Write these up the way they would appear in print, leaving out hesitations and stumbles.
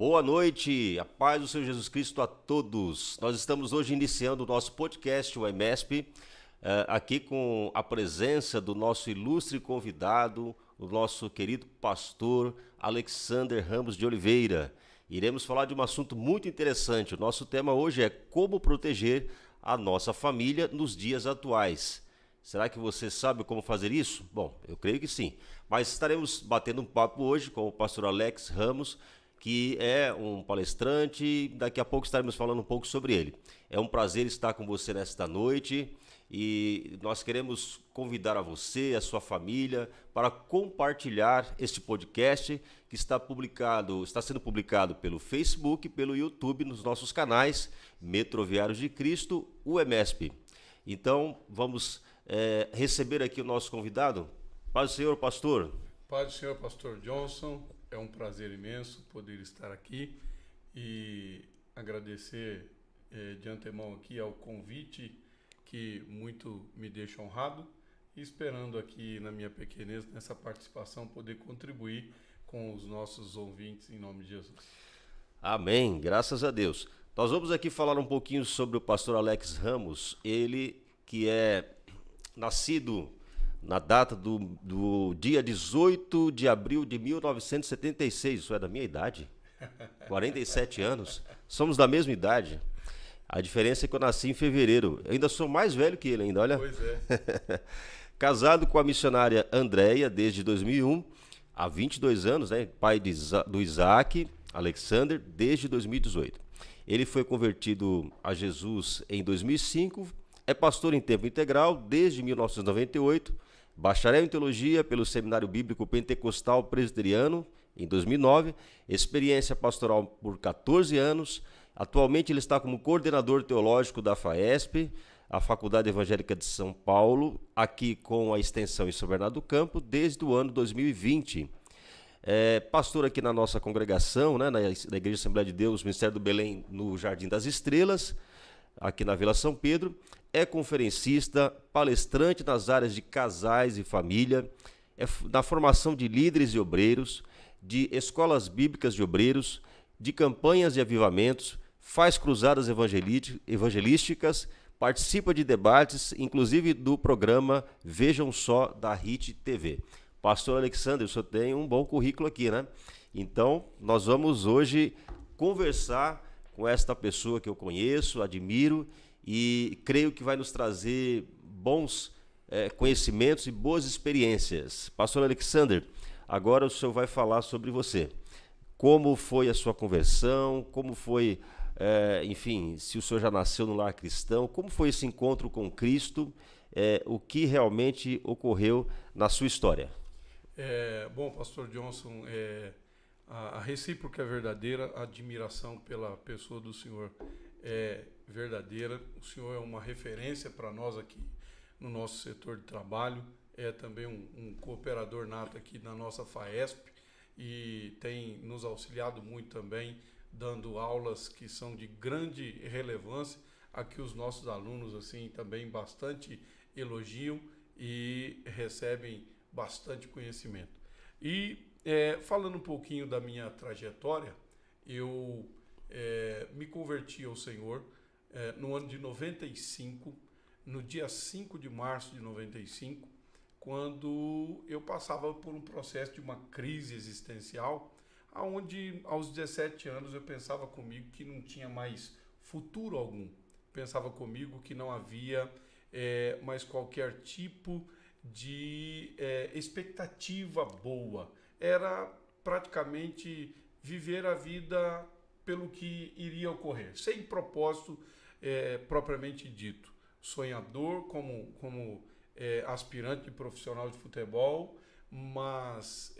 Boa noite, a paz do Senhor Jesus Cristo a todos. Nós estamos hoje iniciando o nosso podcast, o EMESP, aqui com a presença do nosso ilustre convidado, o nosso querido pastor Alexander Ramos de Oliveira. Iremos falar de um assunto muito interessante. O nosso tema hoje é como proteger a nossa família nos dias atuais. Será que você sabe como fazer isso? Bom, eu creio que sim. Mas estaremos batendo um papo hoje com o pastor Alex Ramos, que é um palestrante. Daqui a pouco estaremos falando um pouco sobre ele. É um prazer estar com você nesta noite e nós queremos convidar a você, a sua família, para compartilhar este podcast que está sendo publicado pelo Facebook, pelo YouTube, nos nossos canais Metroviários de Cristo, o EMESP. Então, vamos receber aqui o nosso convidado. Paz do Senhor, pastor. Paz do Senhor, pastor Johnson. É um prazer imenso poder estar aqui e agradecer de antemão aqui ao convite que muito me deixa honrado e esperando aqui na minha pequenez, nessa participação, poder contribuir com os nossos ouvintes em nome de Jesus. Amém, graças a Deus. Nós vamos aqui falar um pouquinho sobre o pastor Alex Ramos, ele que é nascido na data do dia 18 de abril de 1976, isso é da minha idade, 47 anos, somos da mesma idade. A diferença é que eu nasci em fevereiro, eu ainda sou mais velho que ele ainda, olha. Pois é. Casado com a missionária Andréia desde 2001, há 22 anos, né? Pai do Isaac, Alexander, desde 2018. Ele foi convertido a Jesus em 2005, é pastor em tempo integral desde 1998, bacharel em teologia pelo Seminário Bíblico Pentecostal Presbiteriano em 2009, experiência pastoral por 14 anos. Atualmente ele está como coordenador teológico da FAESP, a Faculdade Evangélica de São Paulo, aqui com a extensão em São Bernardo do Campo, desde o ano 2020. É pastor aqui na nossa congregação, né, na Igreja Assembleia de Deus, Ministério do Belém, no Jardim das Estrelas, aqui na Vila São Pedro. É conferencista, palestrante nas áreas de casais e família, na formação de líderes e obreiros, de escolas bíblicas de obreiros, de campanhas de avivamentos, faz cruzadas evangelísticas, participa de debates, inclusive do programa Vejam Só, da HIT TV. Pastor Alexander, o senhor tem um bom currículo aqui, né? Então, nós vamos hoje conversar com esta pessoa que eu conheço, admiro e creio que vai nos trazer bons conhecimentos e boas experiências. Pastor Alexander, agora o senhor vai falar sobre você. Como foi a sua conversão, como foi, enfim, se o senhor já nasceu no lar cristão, como foi esse encontro com Cristo, o que realmente ocorreu na sua história? Bom, pastor Johnson, a recíproca é verdadeira, a admiração pela pessoa do senhor é verdadeira. O senhor é uma referência para nós aqui no nosso setor de trabalho, é também um cooperador nato aqui na nossa FAESP e tem nos auxiliado muito também, dando aulas que são de grande relevância, a que os nossos alunos assim também bastante elogiam e recebem bastante conhecimento. E falando um pouquinho da minha trajetória, eu me converti ao Senhor no ano de 95, no dia 5 de março de 95, quando eu passava por um processo de uma crise existencial, onde aos 17 anos eu pensava comigo que não tinha mais futuro algum. Pensava comigo que não havia mais qualquer tipo de expectativa boa. Era praticamente viver a vida pelo que iria ocorrer, sem propósito propriamente dito. Sonhador como aspirante de profissional de futebol, mas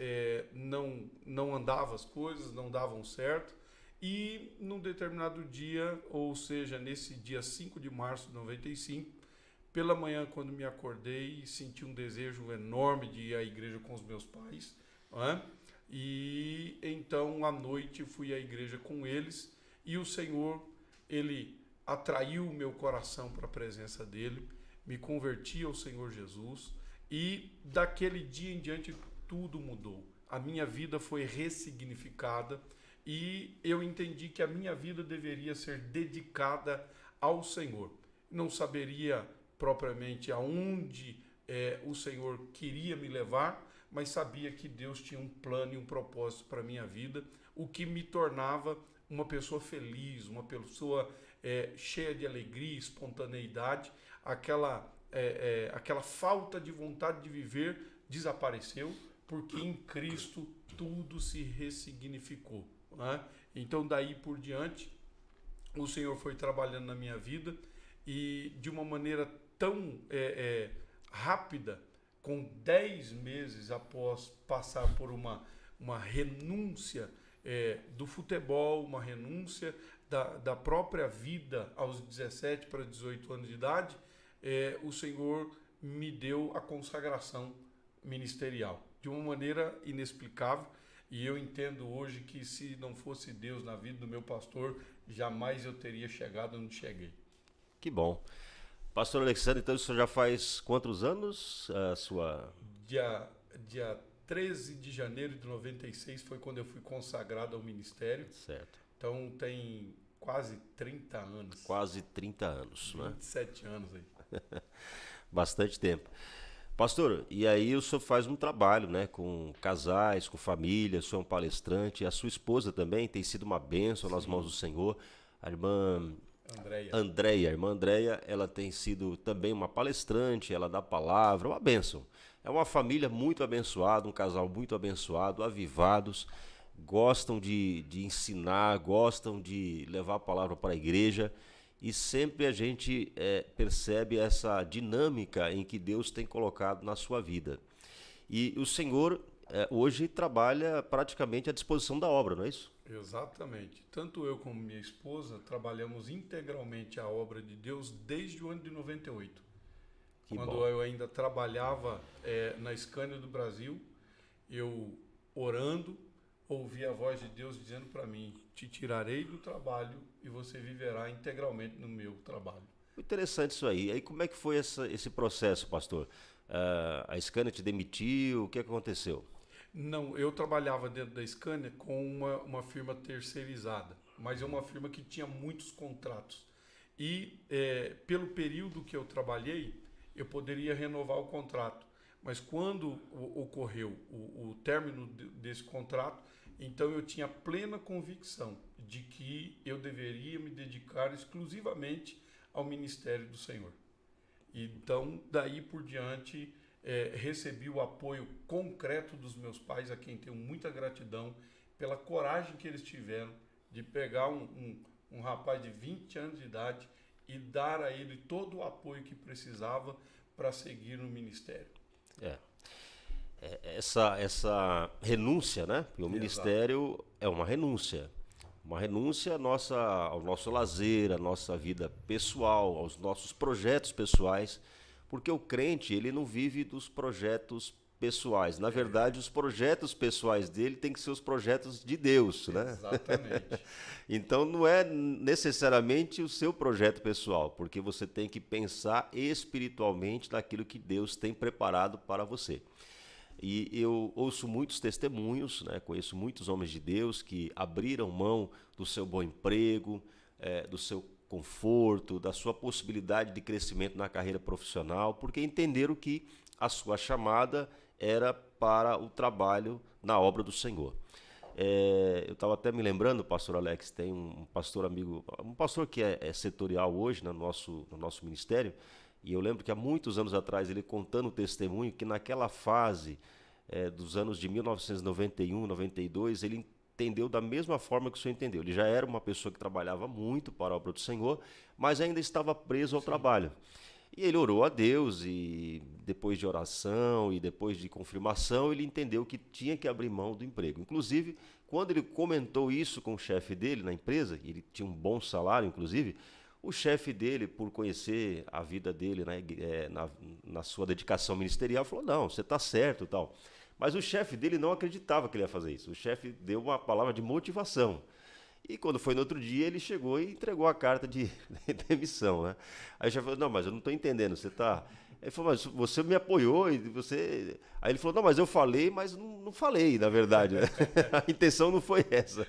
não andava as coisas, não davam certo. E num determinado dia, ou seja, nesse dia 5 de março de 95, pela manhã, quando me acordei, senti um desejo enorme de ir à igreja com os meus pais, não é? E então à noite fui à igreja com eles e o Senhor, Ele atraiu o meu coração para a presença dEle, me converti ao Senhor Jesus e daquele dia em diante tudo mudou. A minha vida foi ressignificada, e eu entendi que a minha vida deveria ser dedicada ao Senhor. Não saberia propriamente aonde o Senhor queria me levar, mas sabia que Deus tinha um plano e um propósito para a minha vida, o que me tornava uma pessoa feliz, uma pessoa cheia de alegria, espontaneidade. Aquela falta de vontade de viver desapareceu, porque em Cristo tudo se ressignificou, né? Então daí por diante o Senhor foi trabalhando na minha vida, e de uma maneira tão rápida, com 10 meses após passar por uma renúncia do futebol, uma renúncia da própria vida aos 17 para 18 anos de idade, o Senhor me deu a consagração ministerial de uma maneira inexplicável. E eu entendo hoje que se não fosse Deus na vida do meu pastor, jamais eu teria chegado onde cheguei. Que bom. Pastor Alexandre, então o senhor já faz quantos anos a sua... Dia 13 de janeiro de 96 foi quando eu fui consagrado ao ministério. Certo. Então tem quase 30 anos. Quase 30 anos, 27 anos aí. Bastante tempo. Pastor, e aí o senhor faz um trabalho, né, com casais, com família, o senhor é um palestrante, a sua esposa também tem sido uma bênção nas mãos do Senhor. A irmã Andréia, ela tem sido também uma palestrante, ela dá palavra, uma bênção. É uma família muito abençoada, um casal muito abençoado, avivados, gostam de ensinar, gostam de levar a palavra para a igreja, e sempre a gente percebe essa dinâmica em que Deus tem colocado na sua vida. E o Senhor hoje trabalha praticamente à disposição da obra, não é isso? Exatamente. Tanto eu como minha esposa trabalhamos integralmente a obra de Deus desde o ano de 98. Quando eu ainda trabalhava na Scania do Brasil, eu orando, ouvi a voz de Deus dizendo para mim: te tirarei do trabalho e você viverá integralmente no meu trabalho. Interessante isso aí. Aí como é que foi esse processo, pastor? A Scania te demitiu? O que aconteceu? Não, eu trabalhava dentro da Scania com uma firma terceirizada, mas é uma firma que tinha muitos contratos. E pelo período que eu trabalhei, eu poderia renovar o contrato. Mas quando ocorreu o término desse contrato, então eu tinha plena convicção de que eu deveria me dedicar exclusivamente ao ministério do Senhor. Então, daí por diante, recebi o apoio concreto dos meus pais, a quem tenho muita gratidão pela coragem que eles tiveram de pegar um rapaz de 20 anos de idade e dar a ele todo o apoio que precisava para seguir no ministério. Essa renúncia, né? Porque o ministério é uma renúncia ao nosso lazer, à nossa vida pessoal, aos nossos projetos pessoais, porque o crente, ele não vive dos projetos pessoais. Na verdade, os projetos pessoais dele têm que ser os projetos de Deus, né? Exatamente. Então não é necessariamente o seu projeto pessoal, porque você tem que pensar espiritualmente naquilo que Deus tem preparado para você. E eu ouço muitos testemunhos, né? Conheço muitos homens de Deus que abriram mão do seu bom emprego, do seu conforto, da sua possibilidade de crescimento na carreira profissional, porque entenderam que a sua chamada era para o trabalho na obra do Senhor. Eu estava até me lembrando, pastor Alex, tem um pastor amigo, um pastor que é setorial hoje, né, no nosso ministério, e eu lembro que há muitos anos atrás, ele contando o testemunho, que naquela fase dos anos de 1991, 92, ele entendeu da mesma forma que o senhor entendeu. Ele já era uma pessoa que trabalhava muito para a obra do Senhor, mas ainda estava preso ao trabalho. E ele orou a Deus, e depois de oração e depois de confirmação, ele entendeu que tinha que abrir mão do emprego. Inclusive, quando ele comentou isso com o chefe dele na empresa, ele tinha um bom salário, inclusive, o chefe dele, por conhecer a vida dele, né, na sua dedicação ministerial, falou: não, você está certo e tal. Mas o chefe dele não acreditava que ele ia fazer isso. O chefe deu uma palavra de motivação. E quando foi no outro dia, ele chegou e entregou a carta de demissão, né? Aí o chefe falou: não, mas eu não estou entendendo, você está Ele falou, mas você me apoiou e você... Aí ele falou, não, mas eu falei, mas não falei, na verdade, né? A intenção não foi essa.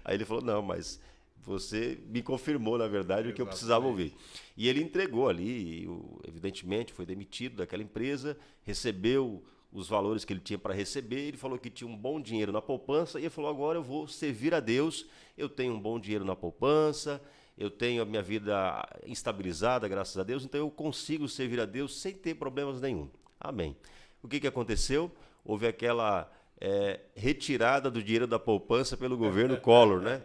Aí ele falou, não, mas você me confirmou, na verdade, o que eu precisava ouvir. E ele entregou ali, e, evidentemente, foi demitido daquela empresa, recebeu os valores que ele tinha para receber, ele falou que tinha um bom dinheiro na poupança, e ele falou, agora eu vou servir a Deus, eu tenho um bom dinheiro na poupança, eu tenho a minha vida estabilizada, graças a Deus, então eu consigo servir a Deus sem ter problemas nenhum. Amém. O que aconteceu? Houve aquela retirada do dinheiro da poupança pelo governo Collor, né?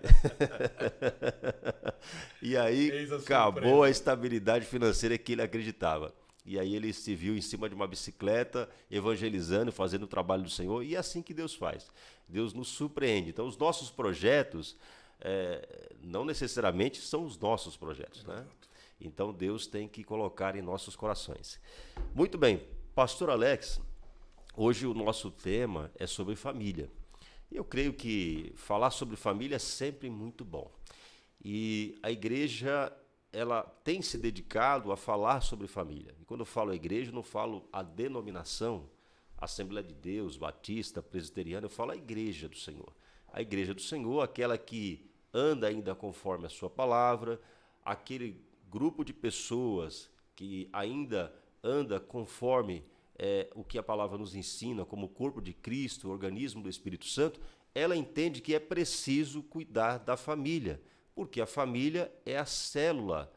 E aí acabou a estabilidade financeira que ele acreditava. E aí ele se viu em cima de uma bicicleta, evangelizando, fazendo o trabalho do Senhor, e é assim que Deus faz. Deus nos surpreende. Então, os nossos projetos, não necessariamente são os nossos projetos, né? Então, Deus tem que colocar em nossos corações. Muito bem, Pastor Alex, hoje o nosso tema é sobre família. E eu creio que falar sobre família é sempre muito bom. E a igreja, ela tem se dedicado a falar sobre família. E quando eu falo a igreja, eu não falo a denominação, Assembleia de Deus, Batista, Presbiteriana, eu falo a igreja do Senhor. A igreja do Senhor, aquela que anda ainda conforme a sua palavra, aquele grupo de pessoas que ainda anda conforme o que a palavra nos ensina, como o corpo de Cristo, o organismo do Espírito Santo, ela entende que é preciso cuidar da família, porque a família é a célula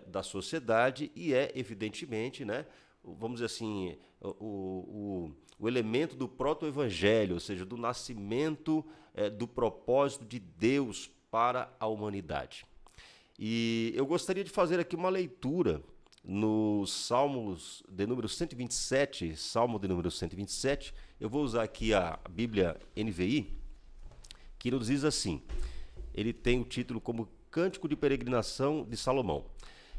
da sociedade e evidentemente, né, vamos dizer assim, o elemento do proto-evangelho, ou seja, do nascimento do propósito de Deus para a humanidade. E eu gostaria de fazer aqui uma leitura nos Salmos de número 127, Salmo de número 127, eu vou usar aqui a Bíblia NVI, que nos diz assim, ele tem o título como Cântico de Peregrinação de Salomão.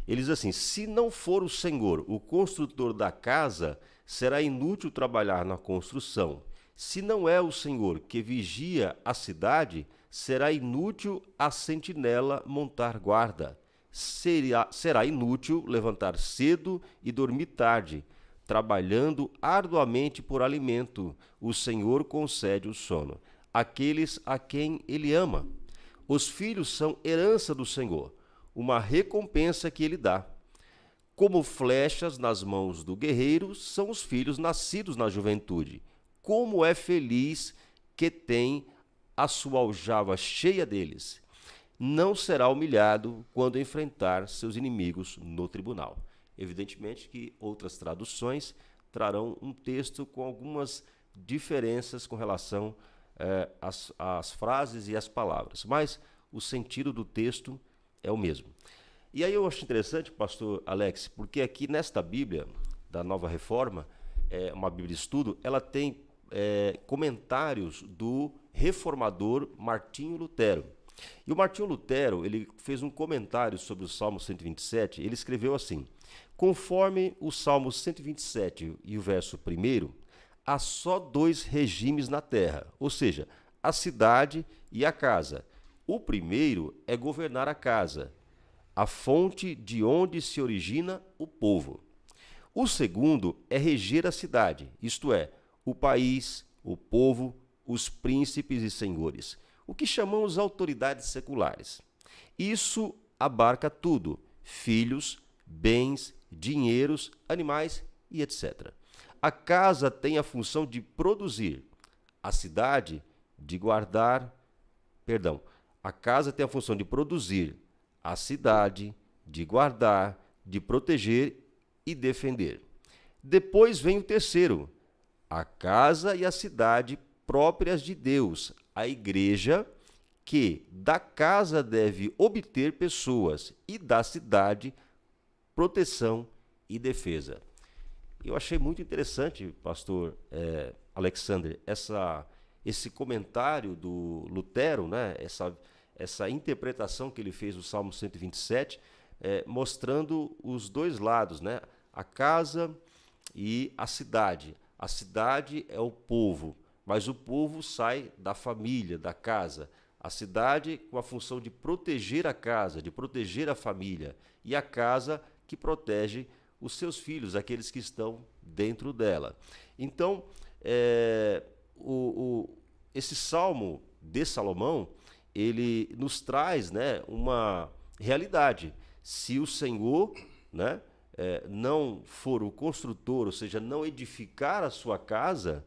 Ele diz assim, se não for o Senhor o construtor da casa, será inútil trabalhar na construção. Se não é o Senhor que vigia a cidade, será inútil a sentinela montar guarda. Será inútil levantar cedo e dormir tarde, trabalhando arduamente por alimento. O Senhor concede o sono àqueles a quem Ele ama. Os filhos são herança do Senhor, uma recompensa que Ele dá. Como flechas nas mãos do guerreiro são os filhos nascidos na juventude. Como é feliz que tem a sua aljava cheia deles. Não será humilhado quando enfrentar seus inimigos no tribunal. Evidentemente que outras traduções trarão um texto com algumas diferenças com relação às frases e às palavras, mas o sentido do texto é o mesmo. E aí eu acho interessante, pastor Alex, porque aqui nesta Bíblia da Nova Reforma, uma Bíblia de estudo, ela tem comentários do reformador Martinho Lutero. E o Martinho Lutero, ele fez um comentário sobre o Salmo 127, ele escreveu assim, conforme o Salmo 127 e o verso 1, há só dois regimes na terra, ou seja, a cidade e a casa. O primeiro é governar a casa, a fonte de onde se origina o povo. O segundo é reger a cidade, isto é, o país, o povo, os príncipes e senhores, o que chamamos autoridades seculares. Isso abarca tudo, filhos, bens, dinheiros, animais e etc. A casa tem a função de produzir, a cidade de guardar, a casa tem a função de produzir, a cidade de guardar, de proteger e defender. Depois vem o terceiro, a casa e a cidade próprias de Deus, a igreja, que da casa deve obter pessoas e da cidade proteção e defesa. Eu achei muito interessante, pastor Alexander, esse comentário do Lutero, né? essa interpretação que ele fez do Salmo 127, mostrando os dois lados, né? A casa e a cidade. A cidade é o povo, mas o povo sai da família, da casa. A cidade com a função de proteger a casa, de proteger a família. E a casa que protege os seus filhos, aqueles que estão dentro dela. Então, esse Salmo de Salomão, ele nos traz, né, uma realidade. Se o Senhor, né, não for o construtor, ou seja, não edificar a sua casa,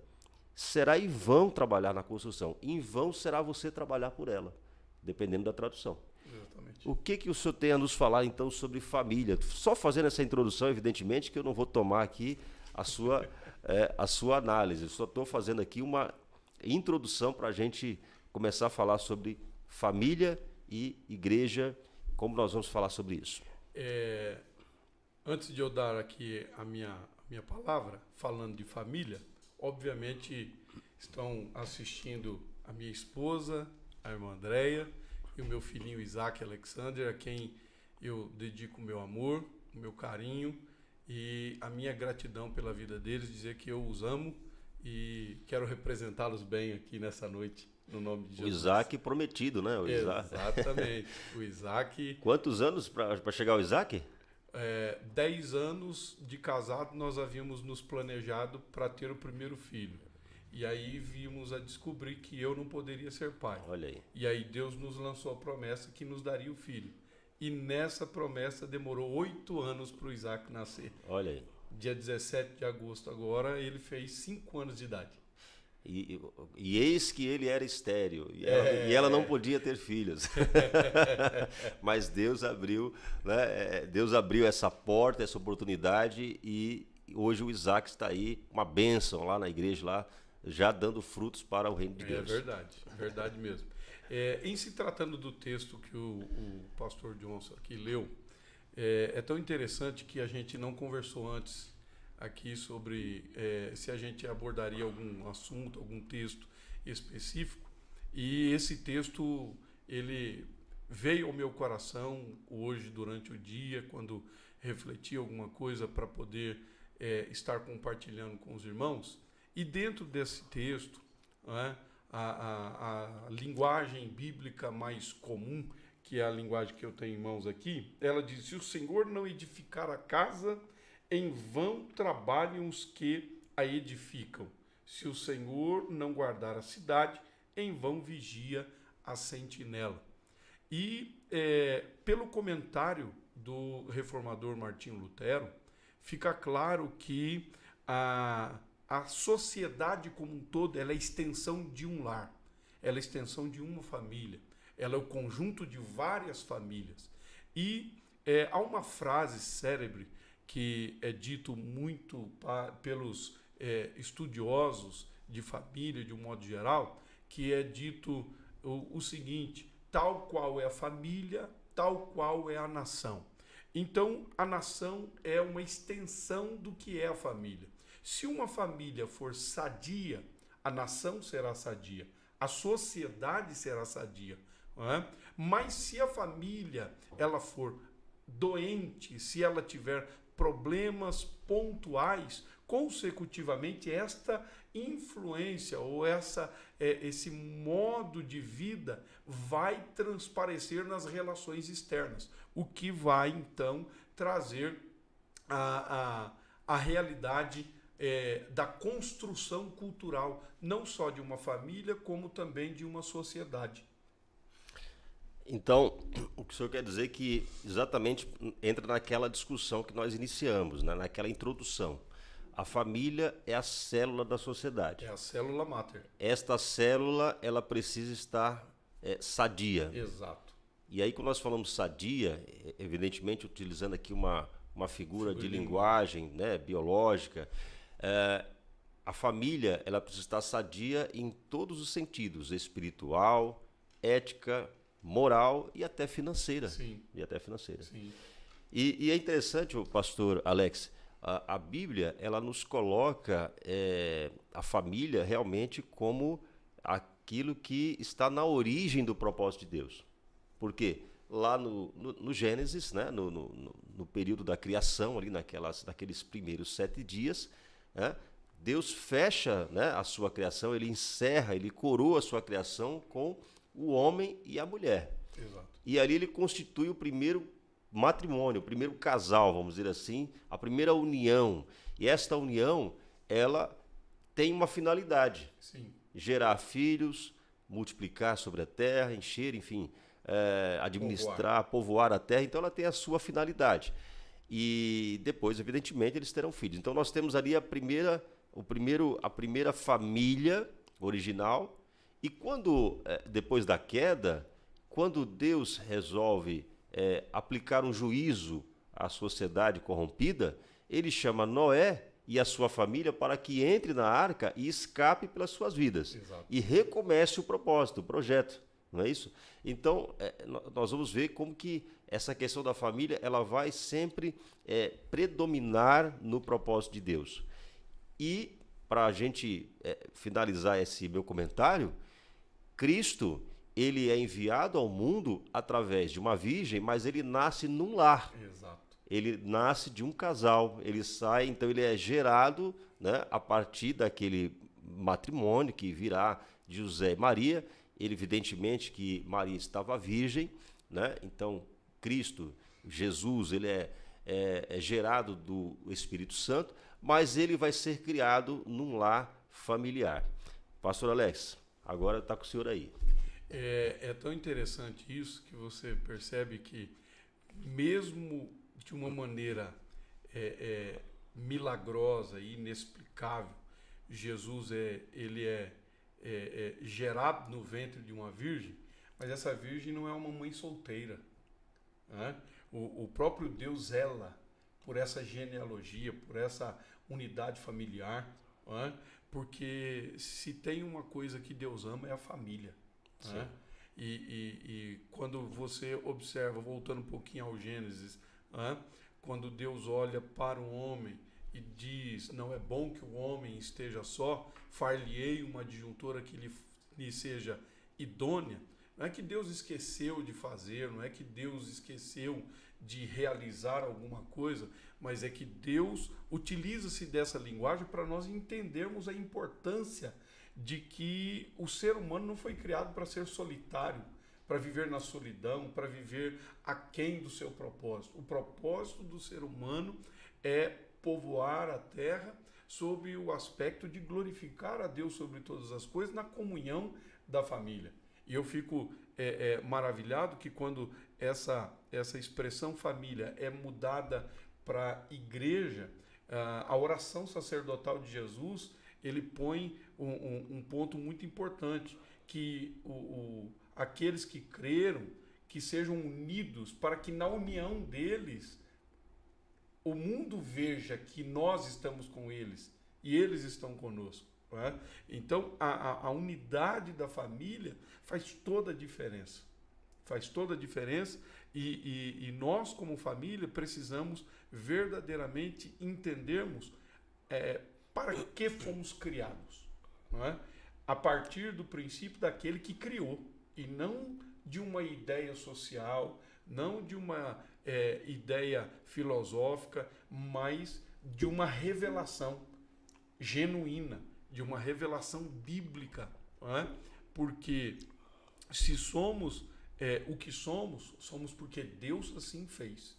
será em vão trabalhar na construção. Em vão será você trabalhar por ela, dependendo da tradução. Exatamente. O que o senhor tem a nos falar, então, sobre família? Só fazendo essa introdução, evidentemente, que eu não vou tomar aqui a sua análise. Eu só estou fazendo aqui uma introdução para a gente começar a falar sobre família e igreja, como nós vamos falar sobre isso. Antes de eu dar aqui a minha palavra, falando de família, obviamente estão assistindo a minha esposa, a irmã Andréia, e o meu filhinho Isaac Alexander, a quem eu dedico o meu amor, o meu carinho e a minha gratidão pela vida deles, dizer que eu os amo e quero representá-los bem aqui nessa noite, no nome de Jesus. O Isaac prometido, né? Exatamente. O Isaac... Quantos anos para chegar ao Isaac? 10 anos de casado, nós havíamos nos planejado para ter o primeiro filho. E aí vimos a descobrir que eu não poderia ser pai. Olha aí. E aí Deus nos lançou a promessa que nos daria o filho. E nessa promessa demorou 8 anos para o Isaac nascer. Olha aí. Dia 17 de agosto agora, ele fez 5 anos de idade. E eis que ele era estéril, e ela não podia ter filhos. Mas Deus abriu, né? Deus abriu essa porta, essa oportunidade, e hoje o Isaac está aí, uma bênção lá na igreja, lá, já dando frutos para o reino de Deus. É verdade mesmo. Em se tratando do texto que o pastor Johnson aqui leu, é tão interessante que a gente não conversou antes aqui sobre se a gente abordaria algum assunto, algum texto específico. E esse texto, ele veio ao meu coração hoje durante o dia, quando refleti alguma coisa para poder estar compartilhando com os irmãos. E dentro desse texto, né, a linguagem bíblica mais comum, que é a linguagem que eu tenho em mãos aqui, ela diz: se o Senhor não edificar a casa, em vão trabalham os que a edificam. Se o Senhor não guardar a cidade, em vão vigia a sentinela. E pelo comentário do reformador Martinho Lutero, fica claro que a sociedade como um todo, ela é a extensão de um lar, ela é a extensão de uma família, ela é o conjunto de várias famílias. E há uma frase célebre que é dito muito pelos estudiosos de família, de um modo geral, que é dito o seguinte: tal qual é a família, tal qual é a nação. Então, a nação é uma extensão do que é a família. Se uma família for sadia, a nação será sadia, a sociedade será sadia. Não é? Mas se a família ela for doente, se ela tiver problemas pontuais, consecutivamente esta influência ou esse modo de vida vai transparecer nas relações externas, o que vai então trazer a realidade da construção cultural, não só de uma família, como também de uma sociedade. Então, o que o senhor quer dizer é que exatamente entra naquela discussão que nós iniciamos, né? Naquela introdução. A família é a célula da sociedade. É a célula máter. Esta célula, ela precisa estar sadia. Exato. E aí, quando nós falamos sadia, evidentemente utilizando aqui uma figura de linguagem, né, biológica, a família ela precisa estar sadia em todos os sentidos: espiritual, ética, moral e até financeira. Sim. E até financeira. Sim. E é interessante, o pastor Alex, a Bíblia ela nos coloca a família realmente como aquilo que está na origem do propósito de Deus. Por quê? Lá no Gênesis, né, no período da criação, ali naqueles primeiros 7 dias, né, Deus fecha, né, a sua criação, ele encerra, ele coroa a sua criação com o homem e a mulher. Exato. E ali ele constitui o primeiro matrimônio, o primeiro casal, vamos dizer assim, a primeira união. E esta união, ela tem uma finalidade: Sim. gerar filhos, multiplicar sobre a terra, encher, enfim, administrar, povoar a terra. Então ela tem a sua finalidade. E depois, evidentemente, eles terão filhos. Então nós temos ali a primeira família original. E quando, depois da queda, quando Deus resolve aplicar um juízo à sociedade corrompida, ele chama Noé e a sua família para que entre na arca e escape pelas suas vidas. Exato. E recomece o propósito, o projeto, não é isso? Então, nós vamos ver como que essa questão da família ela vai sempre predominar no propósito de Deus. E, para a gente finalizar esse meu comentário, Cristo, ele é enviado ao mundo através de uma virgem, mas ele nasce num lar. Exato. Ele nasce de um casal, ele sai, então ele é gerado, né, a partir daquele matrimônio que virá de José e Maria. Ele, evidentemente que Maria estava virgem, né? Então Cristo, Jesus, ele é gerado do Espírito Santo, mas ele vai ser criado num lar familiar. Pastor Alex, agora está com o senhor aí. É tão interessante isso que você percebe que, mesmo de uma maneira milagrosa e inexplicável, Jesus ele é gerado no ventre de uma virgem, mas essa virgem não é uma mãe solteira, né? O próprio Deus zela por essa genealogia, por essa unidade familiar, né? Porque se tem uma coisa que Deus ama é a família, né? E quando você observa, voltando um pouquinho ao Gênesis, né? Quando Deus olha para o homem e diz: não é bom que o homem esteja só, far-lhe-ei uma adjuntora que lhe seja idônea. Não é que Deus esqueceu de fazer, não é que Deus esqueceu de realizar alguma coisa, mas é que Deus utiliza-se dessa linguagem para nós entendermos a importância de que o ser humano não foi criado para ser solitário, para viver na solidão, para viver aquém do seu propósito. O propósito do ser humano é povoar a terra sob o aspecto de glorificar a Deus sobre todas as coisas, na comunhão da família. E eu fico maravilhado que quando essa expressão família é mudada para igreja, a oração sacerdotal de Jesus, ele põe um ponto muito importante, que aqueles que creram, que sejam unidos, para que na união deles o mundo veja que nós estamos com eles e eles estão conosco, né? Então a unidade da família faz toda a diferença. Faz toda a diferença e nós, como família, precisamos verdadeiramente entendermos para que fomos criados, não é? A partir do princípio daquele que criou, e não de uma ideia social, não de uma ideia filosófica, mas de uma revelação genuína, de uma revelação bíblica, não é? Porque se somos o que somos, somos porque Deus assim fez.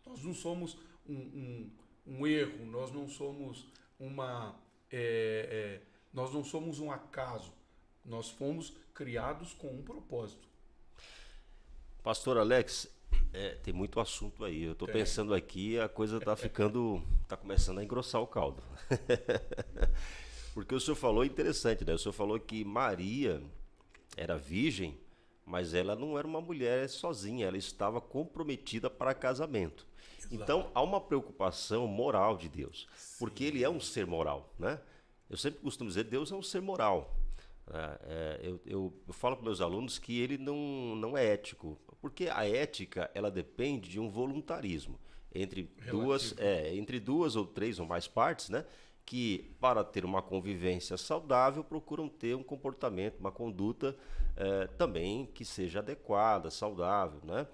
Nós não somos um erro, nós não somos nós não somos um acaso, nós fomos criados com um propósito. Pastor Alex, tem muito assunto aí. Eu estou pensando aqui, a coisa está começando a engrossar o caldo. Porque o senhor falou interessante, né? O senhor falou que Maria era virgem, mas ela não era uma mulher sozinha, ela estava comprometida para casamento. Exato. Então, há uma preocupação moral de Deus, porque ele é um ser moral, né? Eu sempre costumo dizer, Deus é um ser moral. Eu falo para meus alunos que ele não é ético, porque a ética ela depende de um voluntarismo entre duas ou três ou mais partes, né? Que para ter uma convivência saudável procuram ter um comportamento, uma conduta também que seja adequada, saudável, né?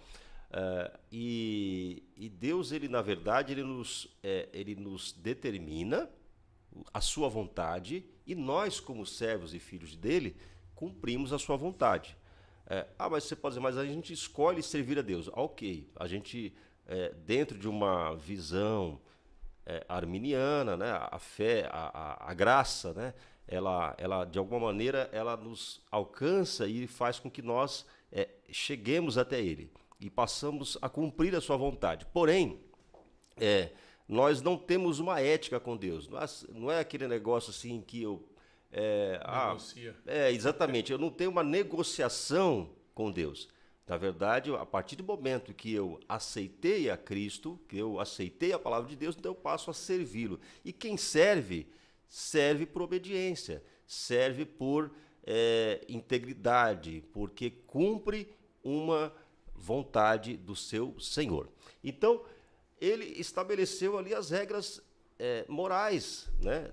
E Deus, ele na verdade, ele nos determina a sua vontade e nós, como servos e filhos dele, cumprimos a sua vontade. Mas você pode dizer, mas a gente escolhe servir a Deus. Ok, a gente dentro de uma visão arminiana, né? A fé, a graça, né? Ela, de alguma maneira, ela nos alcança e faz com que nós cheguemos até Ele e passamos a cumprir a sua vontade. Porém, nós não temos uma ética com Deus. Não é aquele negócio assim que eu... Negocia. Exatamente. Eu não tenho uma negociação com Deus. Na verdade, a partir do momento que eu aceitei a Cristo, que eu aceitei a palavra de Deus, então eu passo a servi-lo. E quem serve, serve por obediência, serve por integridade, porque cumpre uma vontade do seu Senhor. Então, ele estabeleceu ali as regras morais, né,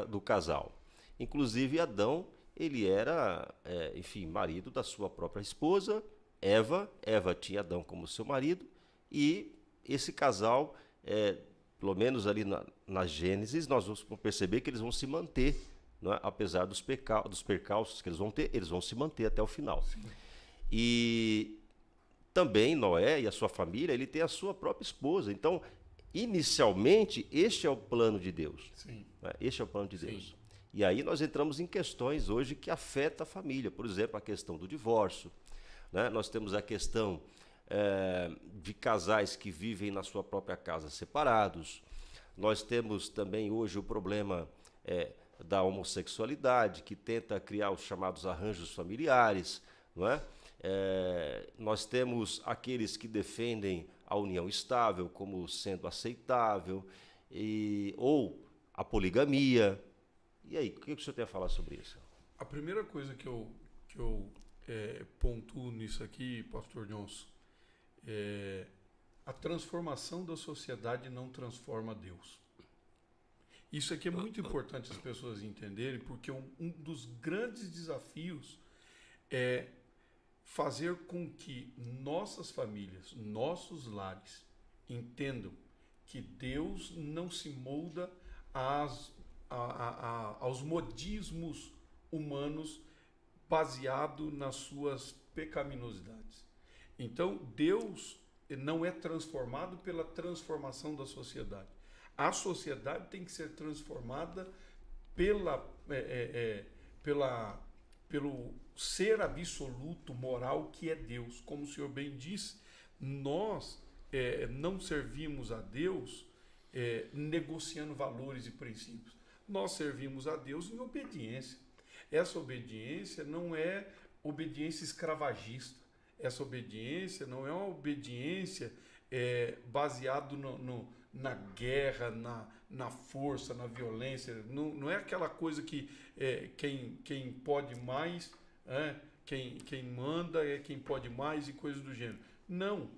do casal. Inclusive, Adão, ele era, enfim, marido da sua própria esposa, Eva tinha Adão como seu marido, e esse casal, pelo menos ali na Gênesis, nós vamos perceber que eles vão se manter, não é? Apesar dos percalços que eles vão ter, eles vão se manter até o final. Sim. E também Noé e a sua família, ele tem a sua própria esposa. Então, inicialmente, este é o plano de Deus. Sim. Né? Este é o plano de Deus. Sim. E aí nós entramos em questões hoje que afetam a família. Por exemplo, a questão do divórcio. Né? Nós temos a questão de casais que vivem na sua própria casa separados. Nós temos também hoje o problema da homossexualidade, que tenta criar os chamados arranjos familiares. Não é? Nós temos aqueles que defendem a união estável como sendo aceitável, ou a poligamia. E aí, o que o senhor tem a falar sobre isso? A primeira coisa que eu pontuo nisso aqui, pastor Johnson, a transformação da sociedade não transforma Deus. Isso aqui é muito importante as pessoas entenderem, porque um dos grandes desafios é fazer com que nossas famílias, nossos lares, entendam que Deus não se molda aos modismos humanos baseado nas suas pecaminosidades. Então, Deus não é transformado pela transformação da sociedade. A sociedade tem que ser transformada pelo ser absoluto moral que é Deus. Como o senhor bem disse, nós não servimos a Deus negociando valores e princípios. Nós servimos a Deus em obediência. Essa obediência não é obediência escravagista. Essa obediência não é uma obediência baseada na guerra, na força, na violência. Não é aquela coisa que quem pode mais, quem manda é quem pode mais e coisas do gênero. Não.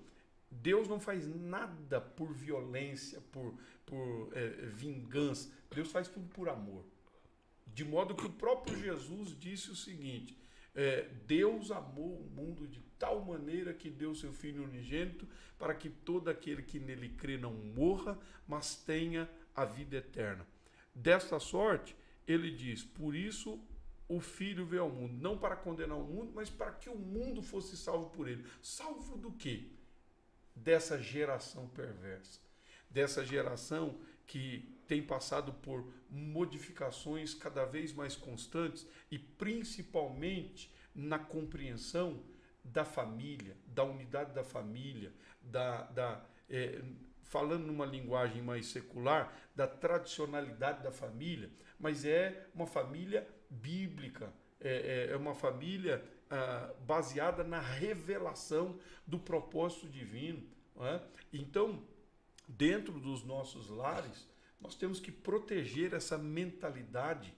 Deus não faz nada por violência, por vingança. Deus faz tudo por amor. De modo que o próprio Jesus disse o seguinte: Deus amou o mundo de tal maneira que deu seu Filho unigênito para que todo aquele que nele crê não morra, mas tenha a vida eterna. Desta sorte, ele diz, por isso o Filho veio ao mundo, não para condenar o mundo, mas para que o mundo fosse salvo por ele. Salvo do quê? Dessa geração perversa, dessa geração que tem passado por modificações cada vez mais constantes e principalmente na compreensão da família, da unidade da família, falando numa linguagem mais secular, da tradicionalidade da família, mas é uma família bíblica, é uma família baseada na revelação do propósito divino. Não é? Então, dentro dos nossos lares, nós temos que proteger essa mentalidade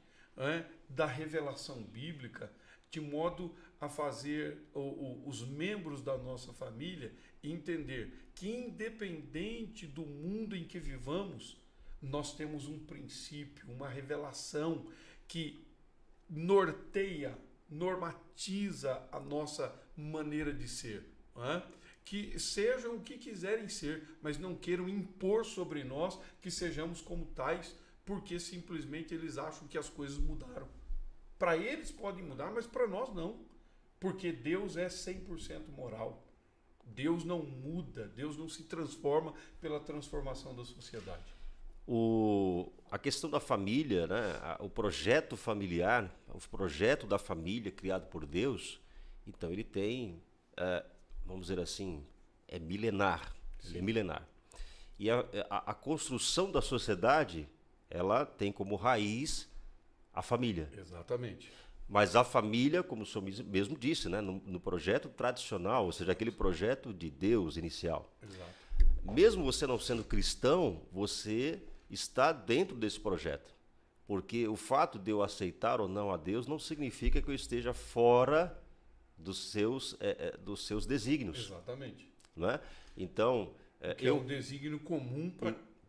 da revelação bíblica, de modo a fazer os membros da nossa família entender que, independente do mundo em que vivamos, nós temos um princípio, uma revelação que norteia, normatiza a nossa maneira de ser. Que sejam o que quiserem ser, mas não queiram impor sobre nós que sejamos como tais, porque simplesmente eles acham que as coisas mudaram. Para eles podem mudar, mas para nós não, porque Deus é 100% moral. Deus não muda, Deus não se transforma pela transformação da sociedade. A questão da família, né? O projeto familiar, o projeto da família criado por Deus, então ele tem, vamos dizer assim, é milenar. Ele é milenar. E a construção da sociedade, ela tem como raiz a família. Exatamente. Mas a família, como o senhor mesmo disse, né? No projeto tradicional, ou seja, aquele projeto de Deus inicial. Exato. Mesmo você não sendo cristão, você está dentro desse projeto. Porque o fato de eu aceitar ou não a Deus não significa que eu esteja fora dos seus desígnios. Exatamente. Não é? Então, é um desígnio comum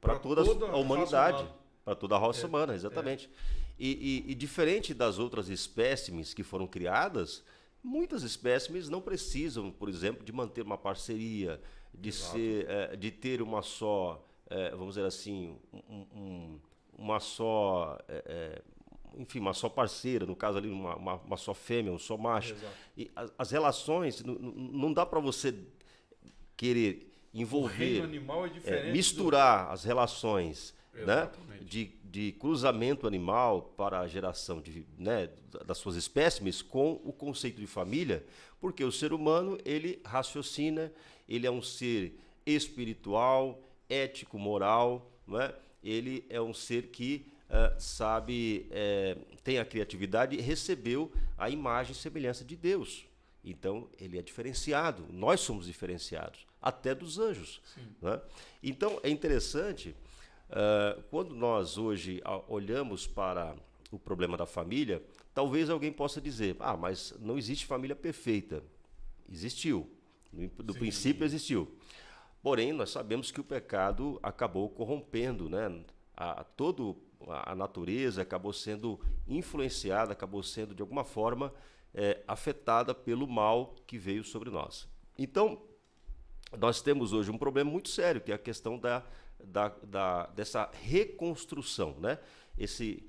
para toda a humanidade, para toda a raça humana, exatamente. E diferente das outras espécimes que foram criadas, muitas espécimes não precisam, por exemplo, de manter uma parceria, de ter uma só, vamos dizer assim, uma só, enfim, uma só parceira, no caso ali, uma só fêmea, um só macho. Exato. E as relações, não dá para você querer envolver, o reino animal é diferente misturar as relações, né, Exatamente. de cruzamento animal para a geração das suas espécimes com o conceito de família, porque o ser humano, ele raciocina, ele é um ser espiritual, ético, moral, não é? Ele é um ser que sabe, tem a criatividade e recebeu a imagem e semelhança de Deus. Então, ele é diferenciado, nós somos diferenciados, até dos anjos. Né? Então, é interessante, quando nós hoje olhamos para o problema da família, talvez alguém possa dizer, mas não existe família perfeita. Existiu, no princípio existiu. Porém, nós sabemos que o pecado acabou corrompendo, né? Toda a natureza acabou sendo influenciada, acabou sendo, de alguma forma, afetada pelo mal que veio sobre nós. Então, nós temos hoje um problema muito sério, que é a questão dessa reconstrução, né? Esse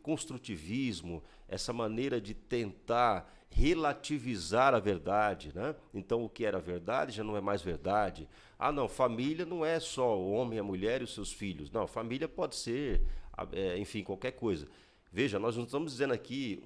construtivismo, essa maneira de tentar relativizar a verdade, né? Então, o que era verdade já não é mais verdade. Não, família não é só o homem, a mulher e os seus filhos. Não, família pode ser, enfim, qualquer coisa. Veja, nós não estamos dizendo aqui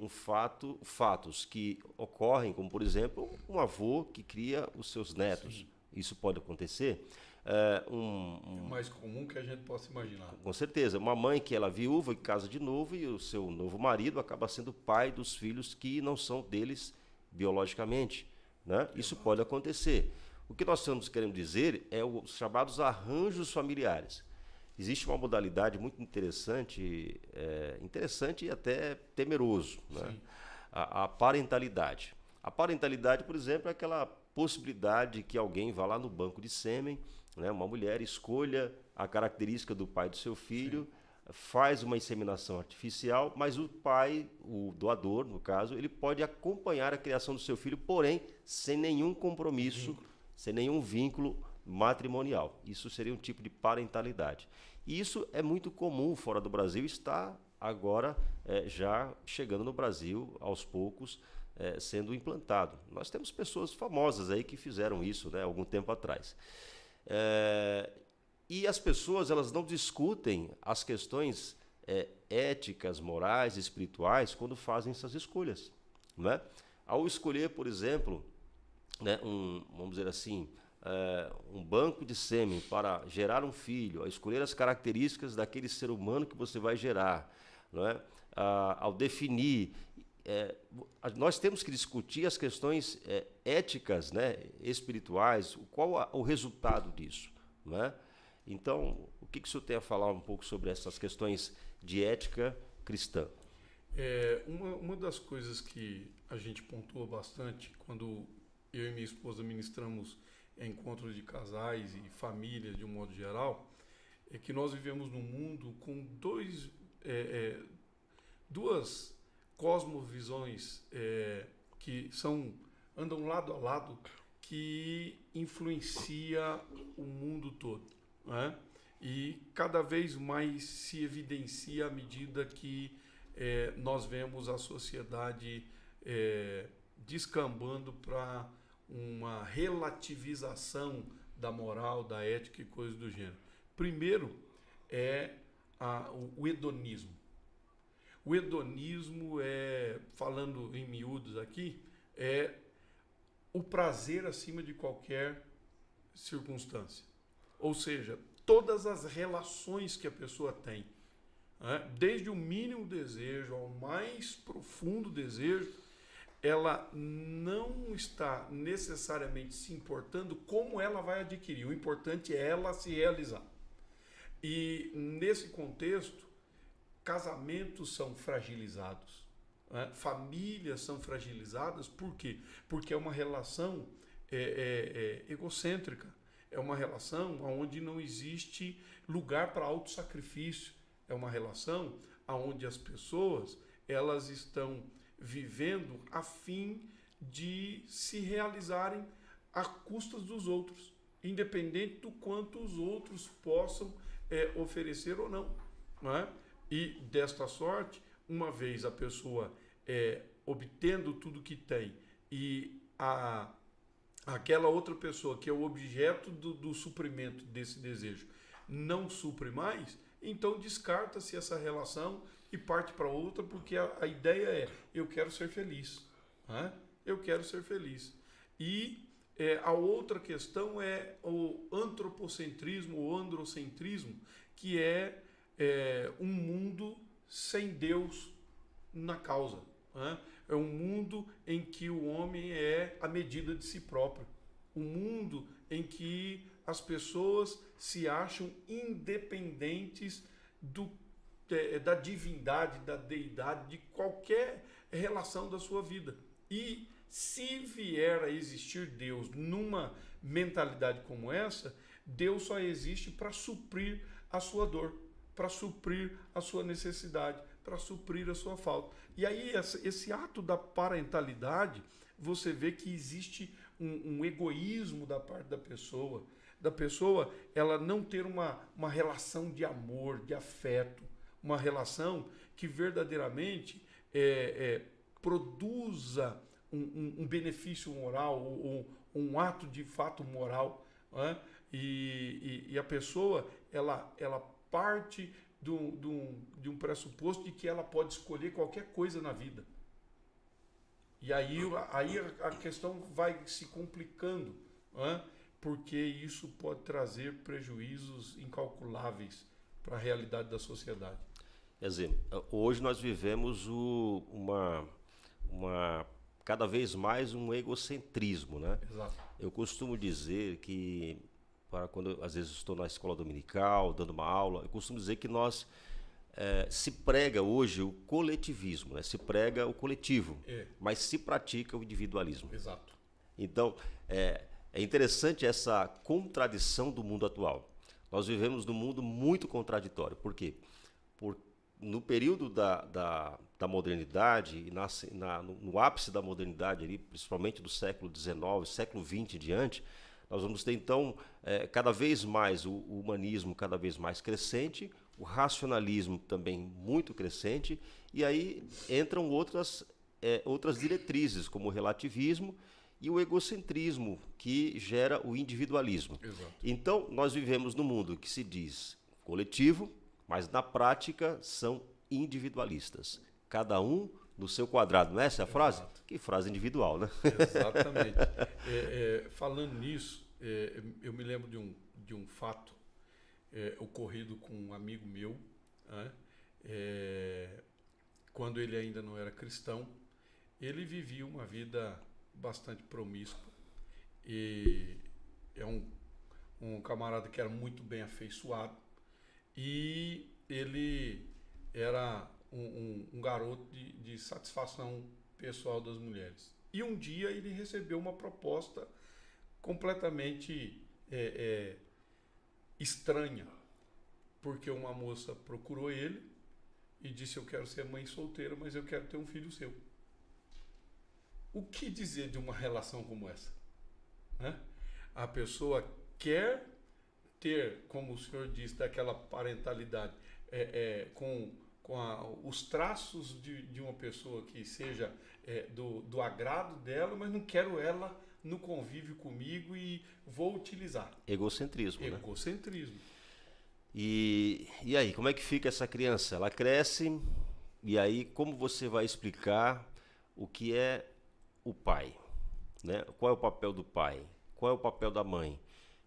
fatos que ocorrem, como, por exemplo, um avô que cria os seus netos. Sim. Isso pode acontecer. É o mais comum que a gente possa imaginar. Com certeza. Uma mãe que ela é viúva e casa de novo e o seu novo marido acaba sendo pai dos filhos que não são deles biologicamente. Né? Isso pode acontecer. O que nós estamos querendo dizer é os chamados arranjos familiares. Existe uma modalidade muito interessante e até temeroso, né? A parentalidade. A parentalidade, por exemplo, é aquela possibilidade que alguém vá lá no banco de sêmen, né, uma mulher escolha a característica do pai do seu filho, faz uma inseminação artificial, mas o pai, o doador, no caso, ele pode acompanhar a criação do seu filho, porém, sem nenhum compromisso, sem nenhum vínculo matrimonial. Isso seria um tipo de parentalidade. E isso é muito comum fora do Brasil, está agora já chegando no Brasil, aos poucos, sendo implantado. Nós temos pessoas famosas aí que fizeram isso, né, algum tempo atrás. E as pessoas, elas não discutem as questões éticas, morais, espirituais, quando fazem essas escolhas. Né? Ao escolher, por exemplo, né, vamos dizer assim, um banco de sêmen para gerar um filho, a escolher as características daquele ser humano que você vai gerar, não é? Ao definir, nós temos que discutir as questões éticas, né, espirituais, qual o resultado disso, não é? Então, o que o senhor tem a falar um pouco sobre essas questões de ética cristã? Uma das coisas que a gente pontua bastante quando eu e minha esposa ministramos encontros de casais e famílias de um modo geral, é que nós vivemos num mundo com duas cosmovisões que andam lado a lado, que influencia o mundo todo, né? E cada vez mais se evidencia à medida que nós vemos a sociedade descambando para uma relativização da moral, da ética e coisas do gênero. Primeiro é o hedonismo. O hedonismo falando em miúdos aqui, é o prazer acima de qualquer circunstância. Ou seja, todas as relações que a pessoa tem, desde o mínimo desejo ao mais profundo desejo, ela não está necessariamente se importando como ela vai adquirir. O importante é ela se realizar. E nesse contexto, casamentos são fragilizados, famílias são fragilizadas. Por quê? Porque é uma relação egocêntrica, é uma relação onde não existe lugar para autossacrifício, é uma relação onde as pessoas elas estão vivendo a fim de se realizarem à custa dos outros, independente do quanto os outros possam oferecer ou não, E desta sorte, uma vez a pessoa obtendo tudo que tem e aquela outra pessoa que é o objeto do suprimento desse desejo não supre mais, então descarta-se essa relação e parte para outra, porque a ideia é: eu quero ser feliz, eu quero ser feliz. E a outra questão é o antropocentrismo, o androcentrismo, que é um mundo sem Deus na causa. É um mundo em que o homem é a medida de si próprio. Um mundo em que as pessoas se acham independentes da divindade, da deidade, de qualquer relação da sua vida. E se vier a existir Deus numa mentalidade como essa, Deus só existe para suprir a sua dor, para suprir a sua necessidade, para suprir a sua falta. E aí esse ato da parentalidade, você vê que existe um egoísmo da parte da pessoa ela não ter uma relação de amor, de afeto, uma relação que verdadeiramente produza um benefício moral, ou um ato de fato moral, e a pessoa ela parte de um pressuposto de que ela pode escolher qualquer coisa na vida. E aí a questão vai se complicando, porque isso pode trazer prejuízos incalculáveis para a realidade da sociedade. Quer dizer, hoje nós vivemos cada vez mais um egocentrismo, né? Exato. Eu costumo dizer que, quando às vezes estou na escola dominical, dando uma aula, eu costumo dizer que se prega hoje o coletivismo, né? Se prega o coletivo, mas se pratica o individualismo. Exato. Então, é interessante essa contradição do mundo atual. Nós vivemos num mundo muito contraditório. Por quê? No período da modernidade, e no ápice da modernidade, ali, principalmente do século XIX, século XX em diante, nós vamos ter, então, cada vez mais o humanismo cada vez mais crescente, o racionalismo também muito crescente, e aí entram outras diretrizes, como o relativismo e o egocentrismo, que gera o individualismo. Exato. Então, nós vivemos num mundo que se diz coletivo, mas na prática são individualistas. Cada um no seu quadrado. Não é essa a frase? Exato. Que frase individual, né? Exatamente. Falando nisso, eu me lembro de um fato ocorrido com um amigo meu, quando ele ainda não era cristão. Ele vivia uma vida bastante promíscua e é um camarada que era muito bem afeiçoado, e ele era um garoto de satisfação pessoal das mulheres. E um dia ele recebeu uma proposta completamente estranha, porque uma moça procurou ele e disse: eu quero ser mãe solteira, mas eu quero ter um filho seu. O que dizer de uma relação como essa? A pessoa quer ter, como o senhor disse, daquela parentalidade, com os traços de uma pessoa que seja do agrado dela, mas não quero ela no convívio comigo e vou utilizar. Egocentrismo, né? Egocentrismo. E aí, como é que fica essa criança? Ela cresce, e aí como você vai explicar o que é o pai, né? Qual é o papel do pai? Qual é o papel da mãe?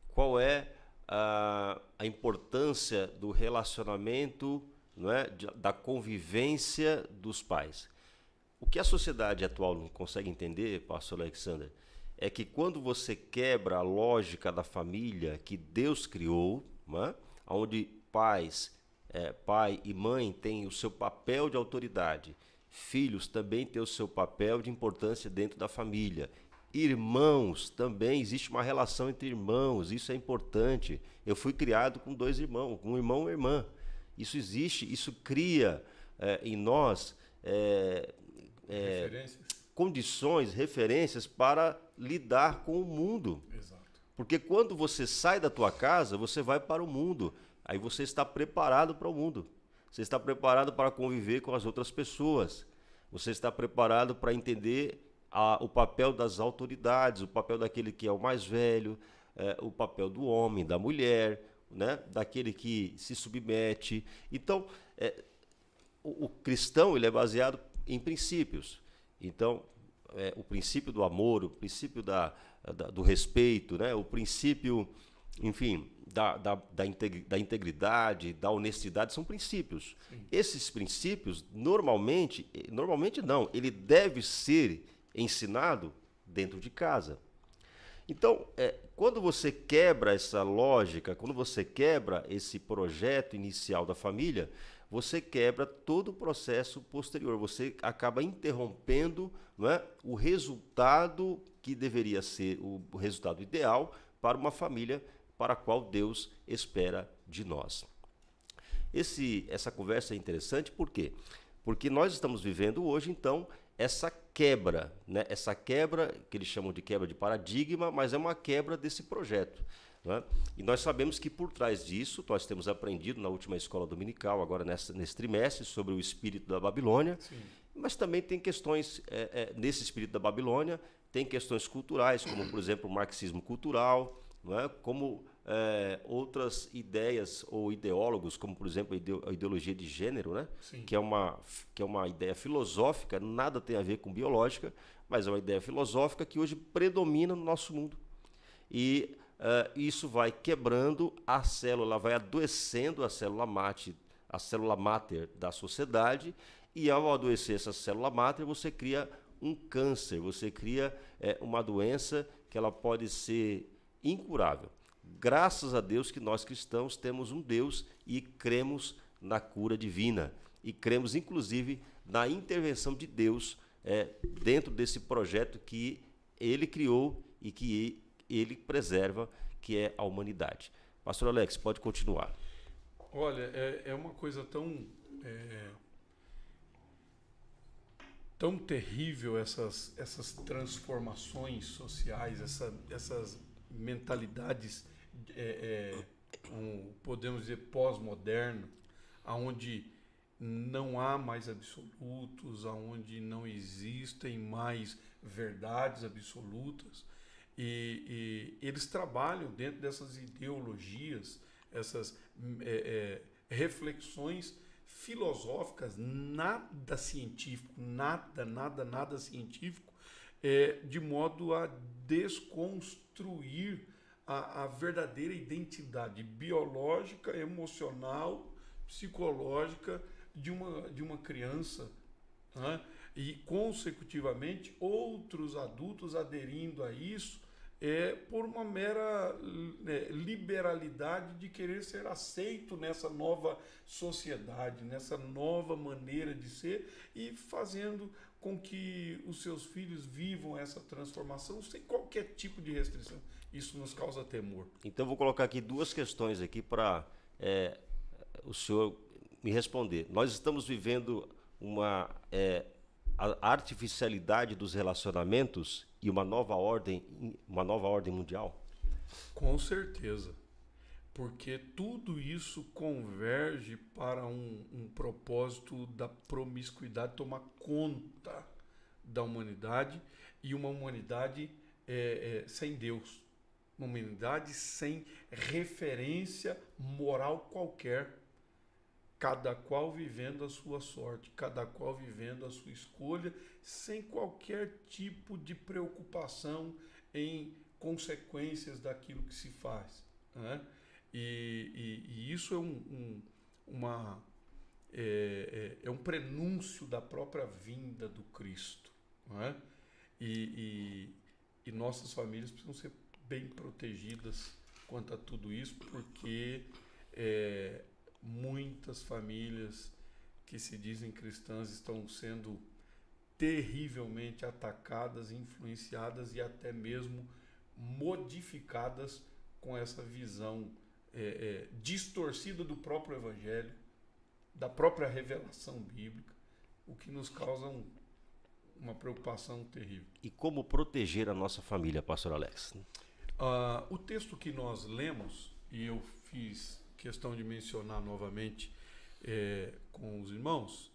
Qual é a importância do relacionamento, não é? Da convivência dos pais? O que a sociedade atual não consegue entender, pastor Alexander, é que quando você quebra a lógica da família que Deus criou, não é? Onde pai e mãe têm o seu papel de autoridade, filhos também têm o seu papel de importância dentro da família, irmãos também, existe uma relação entre irmãos, isso é importante. Eu fui criado com 2 irmãos, um irmão e uma irmã. Isso existe, isso cria em nós condições, referências para lidar com o mundo. Exato. Porque quando você sai da tua casa, você vai para o mundo. Aí você está preparado para o mundo. Você está preparado para conviver com as outras pessoas. Você está preparado para entender o papel das autoridades, o papel daquele que é o mais velho, o papel do homem, da mulher, né? Daquele que se submete. Então, o cristão ele é baseado em princípios. Então, o princípio do amor, o princípio do respeito, né? O princípio, enfim, da integridade, da honestidade, são princípios. Sim. Esses princípios, normalmente não, ele deve ser ensinado dentro de casa. Então, quando você quebra essa lógica, quando você quebra esse projeto inicial da família, você quebra todo o processo posterior, você acaba interrompendo, não é, o resultado que deveria ser o resultado ideal para uma família para a qual Deus espera de nós. Essa conversa é interessante, por quê? Porque nós estamos vivendo hoje, então, essa quebra, né? Essa quebra que eles chamam de quebra de paradigma, mas é uma quebra desse projeto. Né? E nós sabemos que por trás disso, nós temos aprendido na última escola dominical, agora nesse trimestre, sobre o espírito da Babilônia, sim, mas também tem questões, nesse espírito da Babilônia, tem questões culturais, como, por exemplo, o marxismo cultural, não é? Como outras ideias ou ideólogos, como, por exemplo, a ideologia de gênero, né? Que é uma ideia filosófica, nada tem a ver com biológica, mas é uma ideia filosófica que hoje predomina no nosso mundo. E isso vai quebrando a célula, vai adoecendo a célula máter da sociedade, e ao adoecer essa célula máter, você cria um câncer, você cria uma doença que ela pode ser incurável. Graças a Deus que nós cristãos temos um Deus e cremos na cura divina. E cremos, inclusive, na intervenção de Deus dentro desse projeto que Ele criou e que Ele preserva, que é a humanidade. Pastor Alex, pode continuar. Olha, é uma coisa tão terrível essas transformações sociais, essas mentalidades, podemos dizer, pós-moderno, onde não há mais absolutos, onde não existem mais verdades absolutas, e eles trabalham dentro dessas ideologias, essas reflexões filosóficas, nada científico, nada científico, de modo a desconstruir a verdadeira identidade biológica, emocional, psicológica de uma criança, né? E, consecutivamente, outros adultos aderindo a isso por uma mera liberalidade de querer ser aceito nessa nova sociedade, nessa nova maneira de ser, e fazendo com que os seus filhos vivam essa transformação sem qualquer tipo de restrição. Isso nos causa temor. Então, vou colocar aqui 2 questões aqui para o senhor me responder. Nós estamos vivendo a artificialidade dos relacionamentos e uma nova ordem mundial? Com certeza. Porque tudo isso converge para um propósito da promiscuidade tomar conta da humanidade, e uma humanidade sem Deus, uma humanidade sem referência moral qualquer, cada qual vivendo a sua sorte, cada qual vivendo a sua escolha, sem qualquer tipo de preocupação em consequências daquilo que se faz, né? E isso é um prenúncio da própria vinda do Cristo, não é? E nossas famílias precisam ser bem protegidas quanto a tudo isso, porque muitas famílias que se dizem cristãs estão sendo terrivelmente atacadas, influenciadas e até mesmo modificadas com essa visão distorcida do próprio Evangelho, da própria revelação bíblica, o que nos causa uma preocupação terrível. E como proteger a nossa família, pastor Alex? O texto que nós lemos, e eu fiz questão de mencionar novamente com os irmãos,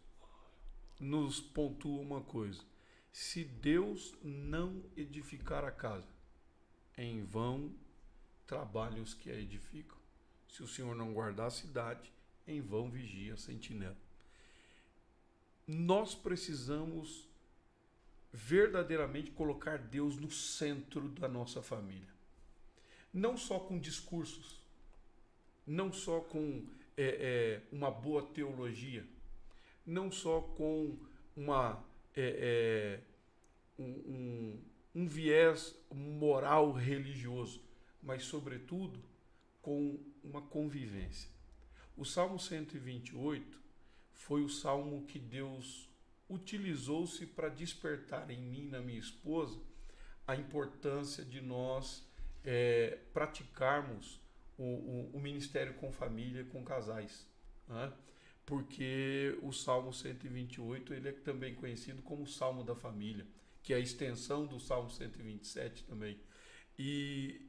nos pontua uma coisa: se Deus não edificar a casa, em vão trabalham os que a edificam. Se o Senhor não guardar a cidade, em vão vigia a sentinela. Nós precisamos verdadeiramente colocar Deus no centro da nossa família. Não só com discursos, não só com uma boa teologia, não só com um viés moral religioso, mas, sobretudo, com uma convivência. O Salmo 128 foi o salmo que Deus utilizou-se para despertar em mim e na minha esposa a importância de nós praticarmos o ministério com família, com casais, né? Porque o Salmo 128 ele é também conhecido como o Salmo da Família, que é a extensão do Salmo 127 também. E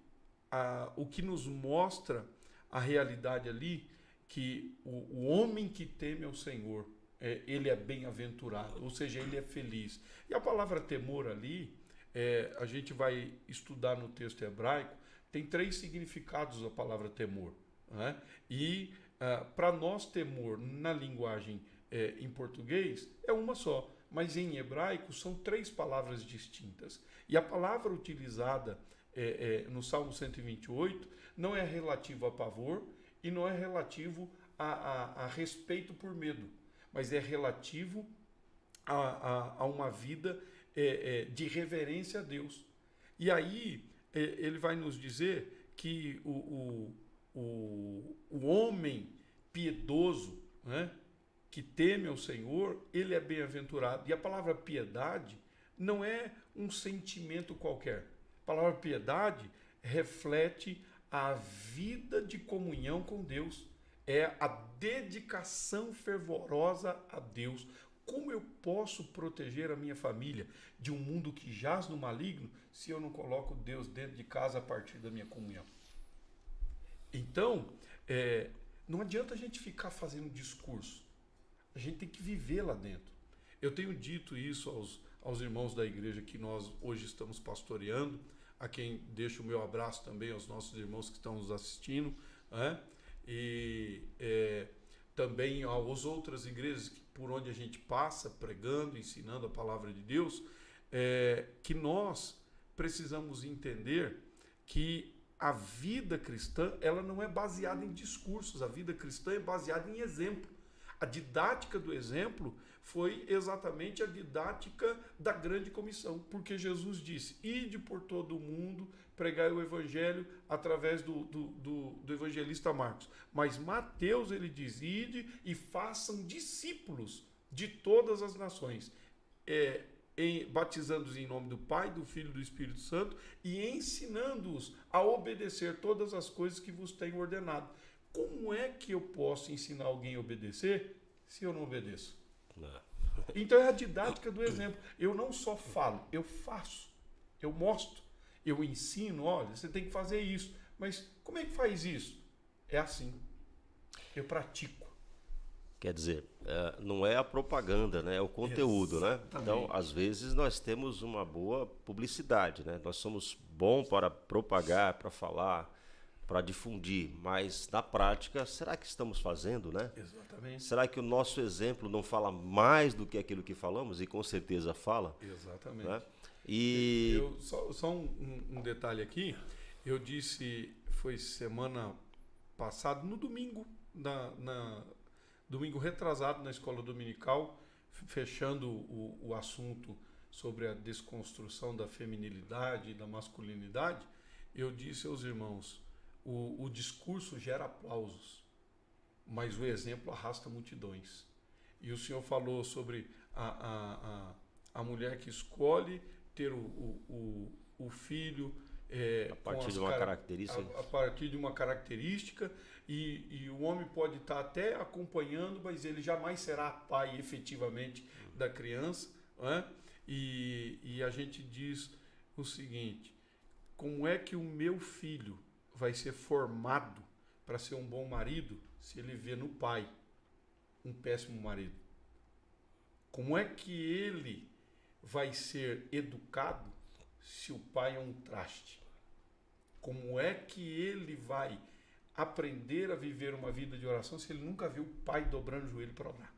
o que nos mostra a realidade ali, que o homem que teme ao Senhor, ele é bem-aventurado, ou seja, ele é feliz. E a palavra temor ali, a gente vai estudar no texto hebraico, tem 3 significados a palavra temor, né? E para nós temor na linguagem em português é uma só, mas em hebraico são 3 palavras distintas. E a palavra utilizada no Salmo 128 não é relativo a pavor e não é relativo a respeito por medo, mas é relativo a uma vida de reverência a Deus. E aí ele vai nos dizer que o homem piedoso, né, que teme ao Senhor, ele é bem-aventurado. E a palavra piedade não é um sentimento qualquer. A palavra piedade reflete a vida de comunhão com Deus, é a dedicação fervorosa a Deus. Como eu posso proteger a minha família de um mundo que jaz no maligno se eu não coloco Deus dentro de casa a partir da minha comunhão? Então, não adianta a gente ficar fazendo discurso. A gente tem que viver lá dentro. Eu tenho dito isso aos irmãos da igreja que nós hoje estamos pastoreando, a quem deixo o meu abraço também aos nossos irmãos que estão nos assistindo, né? E também às outras igrejas por onde a gente passa, pregando, ensinando a palavra de Deus, que nós precisamos entender que a vida cristã, ela não é baseada em discursos, a vida cristã é baseada em exemplo. A didática do exemplo foi exatamente a didática da grande comissão, porque Jesus disse: ide por todo o mundo, pregai o evangelho através do evangelista Marcos. Mas Mateus, ele diz: ide e façam discípulos de todas as nações, batizando-os em nome do Pai, do Filho e do Espírito Santo e ensinando-os a obedecer todas as coisas que vos tenho ordenado. Como é que eu posso ensinar alguém a obedecer se eu não obedeço? Não. Então é a didática do exemplo. Eu não só falo, eu faço, eu mostro, eu ensino. Olha, você tem que fazer isso. Mas como é que faz isso? É assim. Eu pratico. Quer dizer, não é a propaganda, né? É o conteúdo, né? Então, às vezes, nós temos uma boa publicidade, né? Nós somos bons para propagar, para falar, para difundir, mas na prática, será que estamos fazendo, né? Exatamente. Será que o nosso exemplo não fala mais do que aquilo que falamos? E com certeza fala. Exatamente. Né? E só um detalhe aqui, eu disse, foi semana passada, no domingo, domingo retrasado na escola dominical, fechando o assunto sobre a desconstrução da feminilidade e da masculinidade, eu disse aos irmãos, o discurso gera aplausos, mas o exemplo arrasta multidões. E o senhor falou sobre a mulher que escolhe ter o filho a partir de uma característica. A partir de uma característica, e o homem pode estar até acompanhando, mas ele jamais será pai efetivamente da criança. Né? E a gente diz o seguinte: como é que o meu filho vai ser formado para ser um bom marido se ele vê no pai um péssimo marido? Como é que ele vai ser educado se o pai é um traste? Como é que ele vai aprender a viver uma vida de oração se ele nunca viu o pai dobrando o joelho para orar?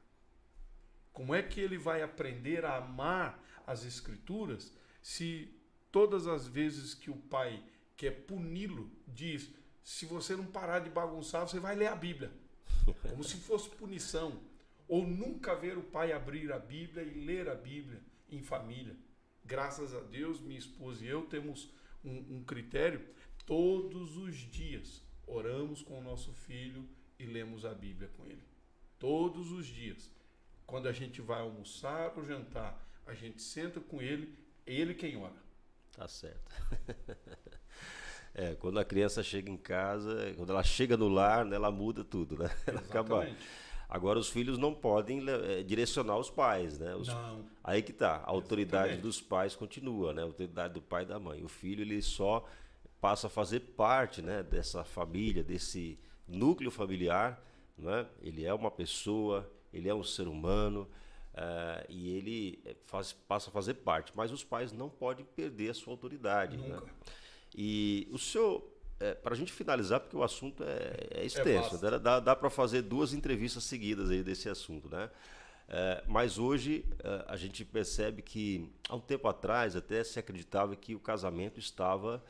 Como é que ele vai aprender a amar as Escrituras se todas as vezes que o pai quer puni-lo, diz: se você não parar de bagunçar, você vai ler a Bíblia? Como se fosse punição. Ou nunca ver o pai abrir a Bíblia e ler a Bíblia em família. Graças a Deus, minha esposa e eu temos um critério. Todos os dias oramos com o nosso filho e lemos a Bíblia com ele. Todos os dias. Quando a gente vai almoçar ou jantar, a gente senta com ele quem ora. Tá certo. Quando a criança chega em casa, quando ela chega no lar, né, ela muda tudo, né? Ela acaba. Agora, os filhos não podem direcionar os pais, né? Não. Aí que tá. A autoridade Exatamente. dos pais continua, né? A autoridade do pai e da mãe. O filho, ele só passa a fazer parte, né, dessa família, desse núcleo familiar, né? Ele é uma pessoa, ele é um ser humano, e ele passa a fazer parte. Mas os pais não podem perder a sua autoridade. Nunca. Né? E o senhor, para a gente finalizar, porque o assunto é extenso, dá para fazer 2 entrevistas seguidas aí desse assunto, né? Mas hoje a gente percebe que há um tempo atrás até se acreditava que o casamento estava,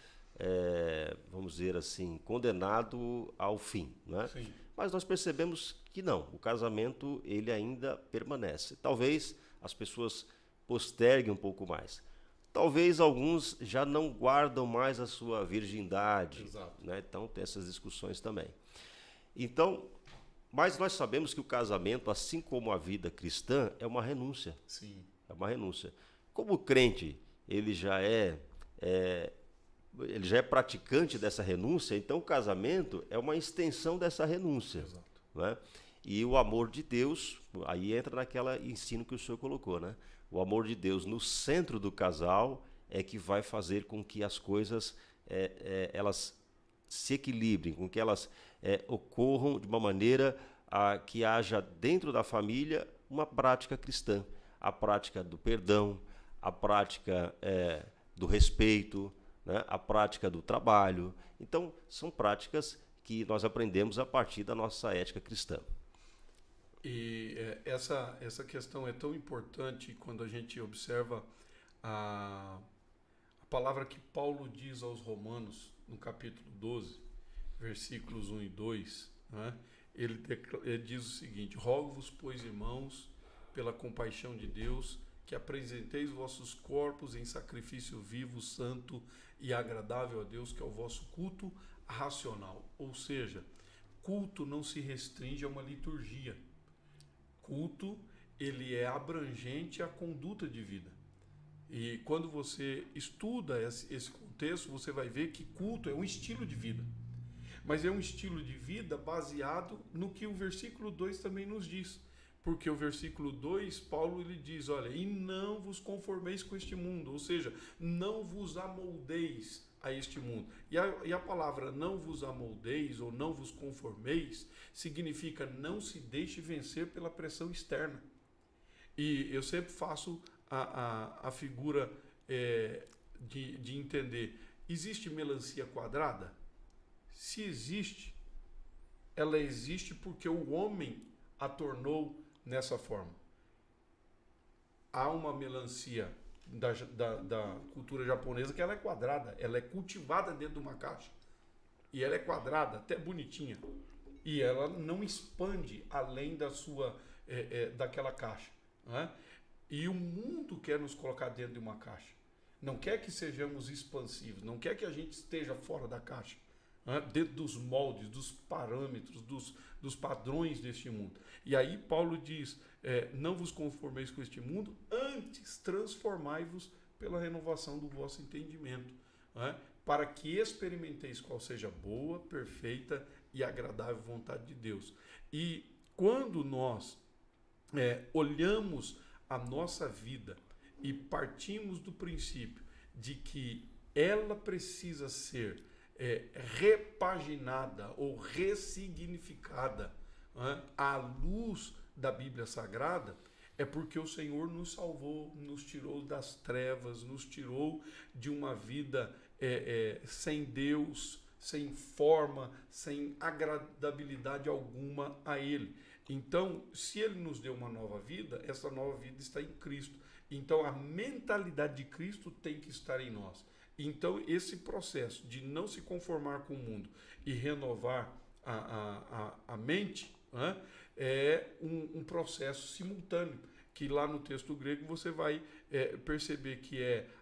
vamos dizer assim, condenado ao fim, né? Sim. Mas nós percebemos que não, o casamento ele ainda permanece. Talvez as pessoas posterguem um pouco mais. Talvez alguns já não guardam mais a sua virgindade. Exato. Né? Então tem essas discussões também. Então, mas nós sabemos que o casamento, assim como a vida cristã, é uma renúncia. Sim. É uma renúncia. Como o crente ele já é praticante dessa renúncia, então o casamento é uma extensão dessa renúncia. Exato. Né? E o amor de Deus, aí entra naquela ensino que o senhor colocou, né? O amor de Deus no centro do casal é que vai fazer com que as coisas elas se equilibrem, com que elas ocorram de uma maneira que haja dentro da família uma prática cristã, a prática do perdão, a prática do respeito, né? A prática do trabalho. Então, são práticas que nós aprendemos a partir da nossa ética cristã. E essa questão é tão importante quando a gente observa a palavra que Paulo diz aos Romanos, no capítulo 12, versículos 1 e 2, né? Ele diz o seguinte: rogo-vos, pois, irmãos, pela compaixão de Deus, que apresenteis vossos corpos em sacrifício vivo, santo e agradável a Deus, que é o vosso culto racional. Ou seja, culto não se restringe a uma liturgia. Culto, ele é abrangente à conduta de vida. E quando você estuda esse contexto, você vai ver que culto é um estilo de vida. Mas é um estilo de vida baseado no que o versículo 2 também nos diz. Porque o versículo 2, Paulo ele diz, olha, e não vos conformeis com este mundo, ou seja, não vos amoldeis a este mundo. E a palavra não vos amoldeis ou não vos conformeis significa não se deixe vencer pela pressão externa. E eu sempre faço a figura de entender, existe melancia quadrada? Se existe, ela existe porque o homem a tornou nessa forma. Há uma melancia da cultura japonesa que ela é quadrada, ela é cultivada dentro de uma caixa. E ela é quadrada, até bonitinha. E ela não expande além daquela caixa. Né? E o mundo quer nos colocar dentro de uma caixa. Não quer que sejamos expansivos, não quer que a gente esteja fora da caixa, né? Dentro dos moldes, dos parâmetros, dos padrões deste mundo. E aí Paulo diz, não vos conformeis com este mundo, antes transformai-vos pela renovação do vosso entendimento, né? Para que experimenteis qual seja boa, perfeita e agradável vontade de Deus. E quando nós olhamos a nossa vida e partimos do princípio de que ela precisa ser repaginada ou ressignificada, né, à luz da Bíblia Sagrada, é porque o Senhor nos salvou, nos tirou das trevas, nos tirou de uma vida sem Deus, sem forma, sem agradabilidade alguma a Ele. Então, se Ele nos deu uma nova vida, essa nova vida está em Cristo. Então, a mentalidade de Cristo tem que estar em nós. Então, esse processo de não se conformar com o mundo e renovar a mente, né, é um processo simultâneo, que lá no texto grego você vai perceber que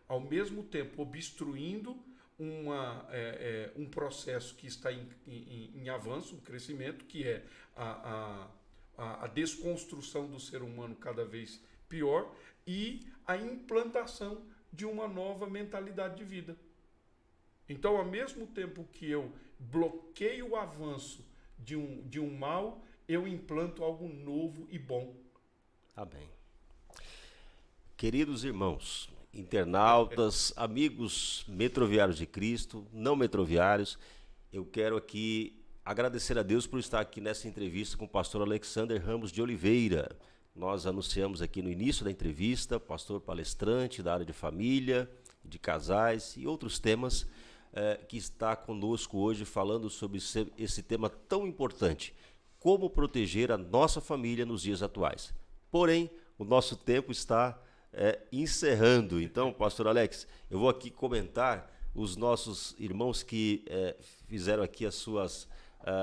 ao mesmo tempo, obstruindo um processo que está em avanço, um crescimento, que é a desconstrução do ser humano cada vez pior e a implantação de uma nova mentalidade de vida. Então, ao mesmo tempo que eu bloqueio o avanço de um mal, eu implanto algo novo e bom. Amém. Queridos irmãos, internautas, amigos metroviários de Cristo, não metroviários, eu quero aqui agradecer a Deus por estar aqui nessa entrevista com o pastor Alexander Ramos de Oliveira. Nós anunciamos aqui no início da entrevista, pastor palestrante da área de família, de casais e outros temas, que está conosco hoje falando sobre esse tema tão importante, como proteger a nossa família nos dias atuais. Porém, o nosso tempo está encerrando. Então, pastor Alex, eu vou aqui comentar os nossos irmãos que fizeram aqui as suas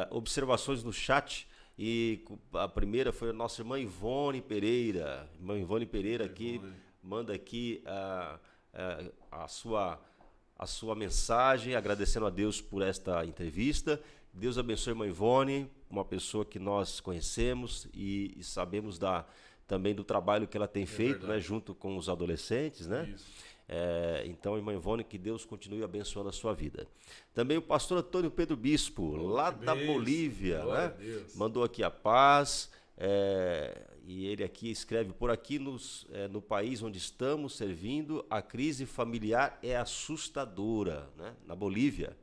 observações no chat. E a primeira foi a nossa irmã Ivone Pereira. Irmã Ivone Pereira aqui manda aqui a sua mensagem, agradecendo a Deus por esta entrevista. Deus abençoe a irmã Ivone, uma pessoa que nós conhecemos e sabemos também do trabalho que ela tem feito, né, junto com os adolescentes, né? Isso. Então, irmã Ivone, que Deus continue abençoando a sua vida. Também o pastor Antônio Pedro Bispo, lá da Bolívia, né? Mandou aqui a paz, e ele aqui escreve, por aqui no país onde estamos servindo, a crise familiar é assustadora, né? Na Bolívia.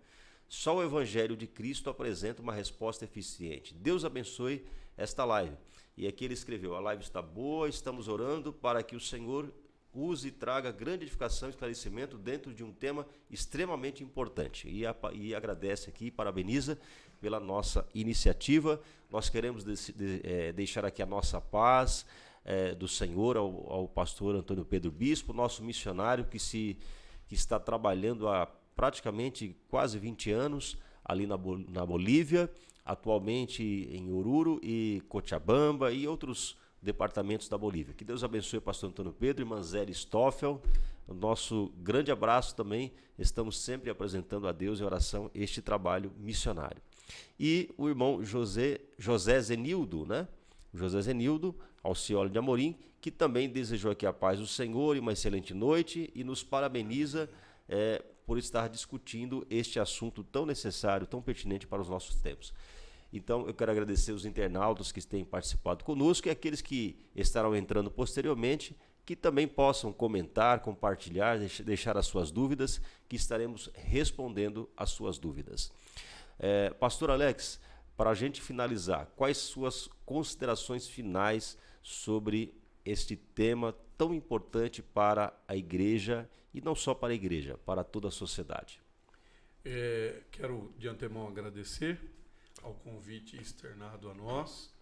Só o Evangelho de Cristo apresenta uma resposta eficiente. Deus abençoe esta live. E aqui ele escreveu, a live está boa, estamos orando para que o Senhor use e traga grande edificação e esclarecimento dentro de um tema extremamente importante. E agradece aqui, parabeniza pela nossa iniciativa. Nós queremos deixar aqui a nossa paz do Senhor ao pastor Antônio Pedro Bispo, nosso missionário que está trabalhando há praticamente quase 20 anos ali na Bolívia, atualmente em Oruro e Cochabamba e outros departamentos da Bolívia. Que Deus abençoe o pastor Antônio Pedro e irmã Zélia Stoffel. O nosso grande abraço também. Estamos sempre apresentando a Deus em oração este trabalho missionário. E o irmão José Zenildo, né? José Zenildo, Alcioli de Amorim, que também desejou aqui a paz do Senhor e uma excelente noite e nos parabeniza por estar discutindo este assunto tão necessário, tão pertinente para os nossos tempos. Então, eu quero agradecer os internautas que têm participado conosco e aqueles que estarão entrando posteriormente, que também possam comentar, compartilhar, deixar as suas dúvidas, que estaremos respondendo as suas dúvidas. Pastor Alex, para a gente finalizar, quais suas considerações finais sobre este tema tão importante para a igreja, e não só para a igreja, para toda a sociedade? Quero de antemão agradecer ao convite externado a nós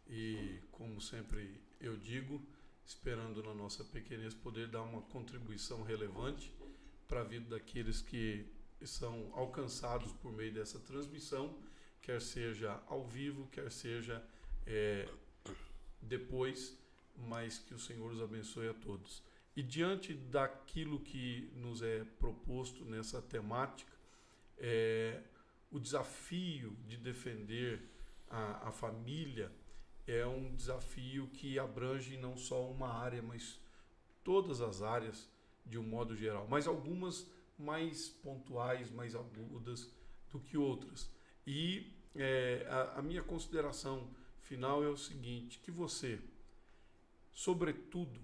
e, como sempre eu digo, esperando na nossa pequenez poder dar uma contribuição relevante para a vida daqueles que são alcançados por meio dessa transmissão, quer seja ao vivo, quer seja depois, mas que o Senhor os abençoe a todos. E diante daquilo que nos é proposto nessa temática, o desafio de defender a família é um desafio que abrange não só uma área, mas todas as áreas de um modo geral, mas algumas mais pontuais, mais agudas do que outras. E a minha consideração final é o seguinte, que você, sobretudo,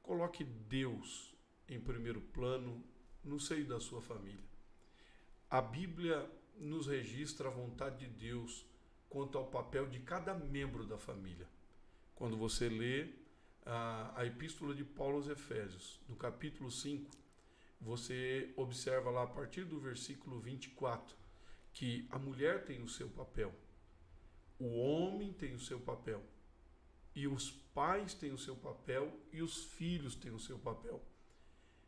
coloque Deus em primeiro plano no seio da sua família. A Bíblia nos registra a vontade de Deus quanto ao papel de cada membro da família. Quando você lê a Epístola de Paulo aos Efésios, no capítulo 5, você observa lá a partir do versículo 24, que a mulher tem o seu papel, o homem tem o seu papel, e os pais têm o seu papel, e os filhos têm o seu papel.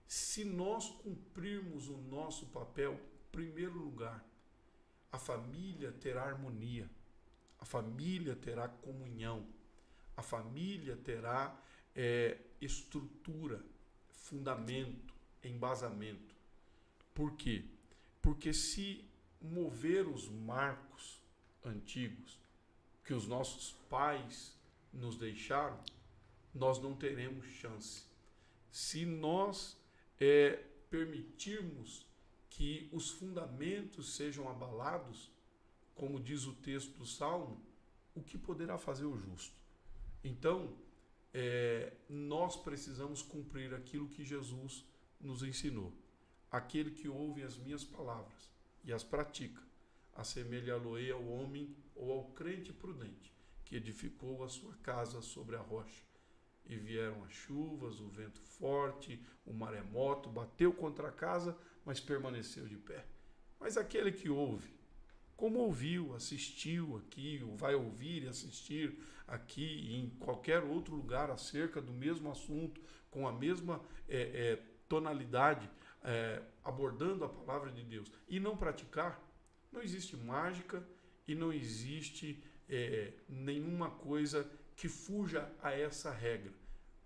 Se nós cumprirmos o nosso papel, em primeiro lugar, a família terá harmonia, a família terá comunhão, a família terá estrutura, fundamento, embasamento. Por quê? Porque se mover os marcos antigos que os nossos pais nos deixaram, nós não teremos chance. Se nós permitirmos que os fundamentos sejam abalados, como diz o texto do Salmo, o que poderá fazer o justo? Então, nós precisamos cumprir aquilo que Jesus nos ensinou. Aquele que ouve as minhas palavras e as pratica, assemelha-lo-ei ao homem ou ao crente prudente, que edificou a sua casa sobre a rocha. E vieram as chuvas, o vento forte, o maremoto, bateu contra a casa, mas permaneceu de pé. Mas aquele que ouve, como ouviu, assistiu aqui, ou vai ouvir e assistir aqui e em qualquer outro lugar acerca do mesmo assunto, com a mesma tonalidade, abordando a palavra de Deus, e não praticar, não existe mágica e não existe nenhuma coisa que fuja a essa regra.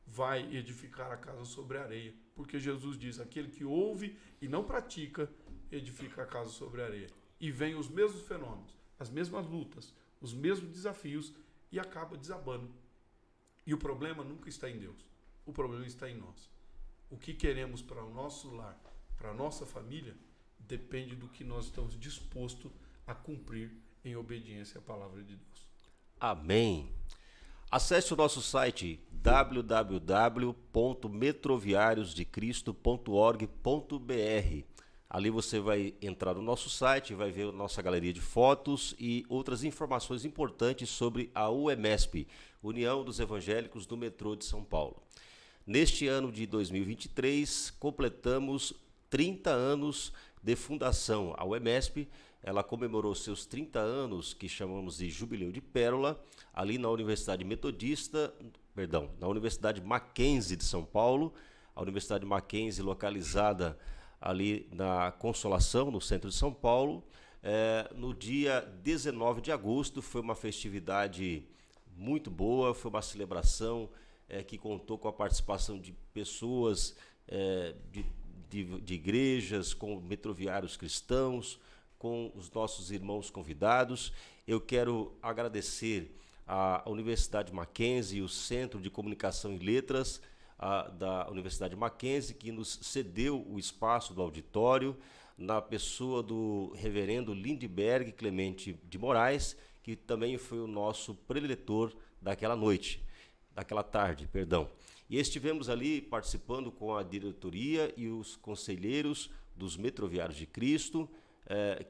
Vai edificar a casa sobre a areia, porque Jesus diz, aquele que ouve e não pratica, edifica a casa sobre a areia. E vem os mesmos fenômenos, as mesmas lutas, os mesmos desafios e acaba desabando. E o problema nunca está em Deus, o problema está em nós. O que queremos para o nosso lar, para a nossa família, depende do que nós estamos dispostos a cumprir em obediência à palavra de Deus. Amém. Acesse o nosso site www.metroviariosdecristo.org.br. Ali você vai entrar no nosso site, vai ver a nossa galeria de fotos e outras informações importantes sobre a UEMESP, União dos Evangélicos do Metrô de São Paulo. Neste ano de 2023, completamos 30 anos de fundação. A UEMESP, ela comemorou seus 30 anos, que chamamos de Jubileu de Pérola, ali na Universidade na Universidade Mackenzie de São Paulo, a Universidade Mackenzie localizada ali na Consolação, no centro de São Paulo. No dia 19 de agosto, foi uma festividade muito boa, foi uma celebração que contou com a participação de pessoas de igrejas, com metroviários cristãos, com os nossos irmãos convidados. Eu quero agradecer à Universidade Mackenzie e o Centro de Comunicação e Letras da Universidade Mackenzie, que nos cedeu o espaço do auditório, na pessoa do reverendo Lindbergh Clemente de Moraes, que também foi o nosso preletor daquela noite. daquela tarde, perdão. E estivemos ali participando com a diretoria e os conselheiros dos Metroviários de Cristo,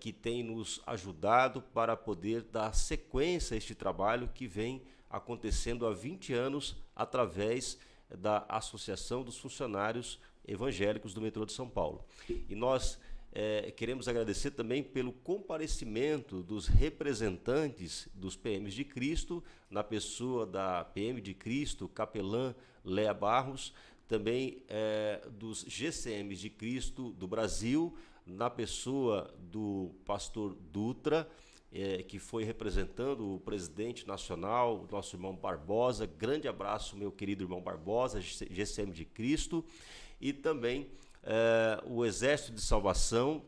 que tem nos ajudado para poder dar sequência a este trabalho que vem acontecendo há 20 anos através da Associação dos Funcionários Evangélicos do Metrô de São Paulo. E nós queremos agradecer também pelo comparecimento dos representantes dos PMs de Cristo, na pessoa da PM de Cristo, capelã Léa Barros, também dos GCMs de Cristo do Brasil, na pessoa do pastor Dutra, que foi representando o presidente nacional, o nosso irmão Barbosa. Grande abraço, meu querido irmão Barbosa, GCM de Cristo. E também o Exército de Salvação,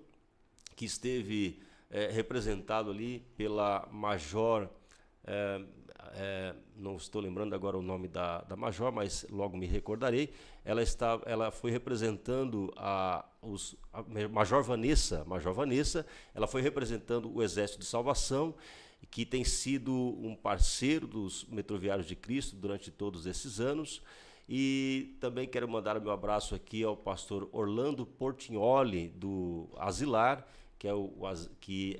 que esteve representado ali pela Major, não estou lembrando agora o nome da Major, mas logo me recordarei. Ela foi representando a Major Vanessa, ela foi representando o Exército de Salvação, que tem sido um parceiro dos Metroviários de Cristo durante todos esses anos. E também quero mandar o meu abraço aqui ao pastor Orlando Portignoli, do Asilar, que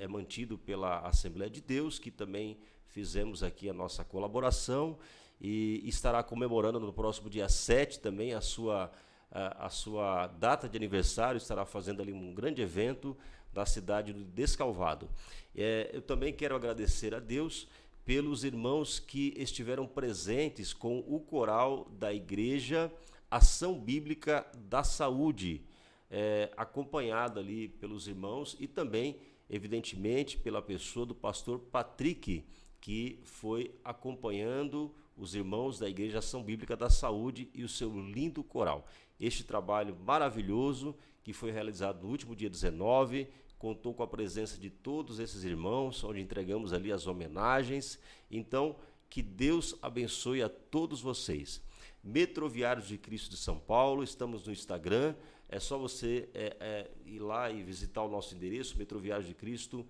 é mantido pela Assembleia de Deus, que também fizemos aqui a nossa colaboração, e estará comemorando no próximo dia 7 também a sua data de aniversário, estará fazendo ali um grande evento na cidade do Descalvado. Eu também quero agradecer a Deus pelos irmãos que estiveram presentes com o coral da Igreja Ação Bíblica da Saúde, acompanhado ali pelos irmãos e também, evidentemente, pela pessoa do pastor Patrick, que foi acompanhando os irmãos da Igreja Ação Bíblica da Saúde e o seu lindo coral. Este trabalho maravilhoso que foi realizado no último dia 19, contou com a presença de todos esses irmãos, onde entregamos ali as homenagens. Então, que Deus abençoe a todos vocês. Metroviários de Cristo de São Paulo, estamos no Instagram, é só você ir lá e visitar o nosso endereço, Metroviários de Cristo,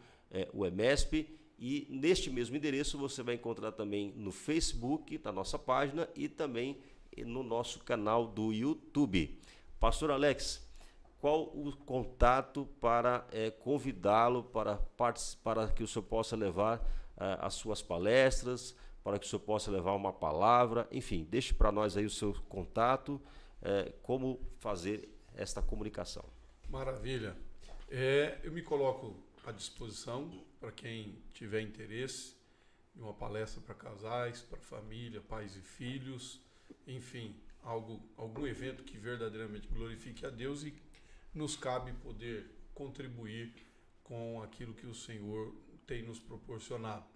o EMESP, e neste mesmo endereço você vai encontrar também no Facebook, na nossa página, e também no nosso canal do YouTube. Pastor Alex, qual o contato para convidá-lo para que o senhor possa levar as suas palestras, para que o senhor possa levar uma palavra, enfim, deixe para nós aí o seu contato, como fazer esta comunicação. Maravilha. Eu me coloco à disposição para quem tiver interesse em uma palestra para casais, para família, pais e filhos, enfim, algum evento que verdadeiramente glorifique a Deus e nos cabe poder contribuir com aquilo que o Senhor tem nos proporcionado.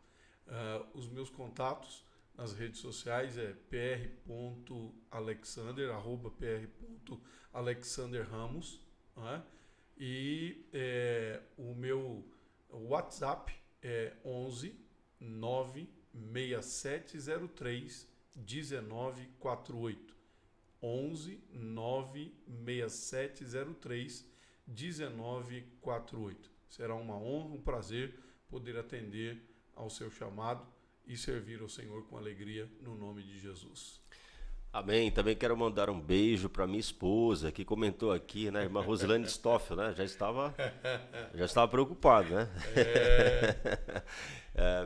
Os meus contatos nas redes sociais é pr.alexander, @pr.alexanderramos, e o meu WhatsApp é 11 96703 1948. 11 96703 1948. Será uma honra, um prazer poder atender ao seu chamado e servir ao Senhor com alegria no nome de Jesus. Amém. Também quero mandar um beijo para minha esposa, que comentou aqui, né, irmã Rosilane Stoffel, né? Já estava preocupado, né?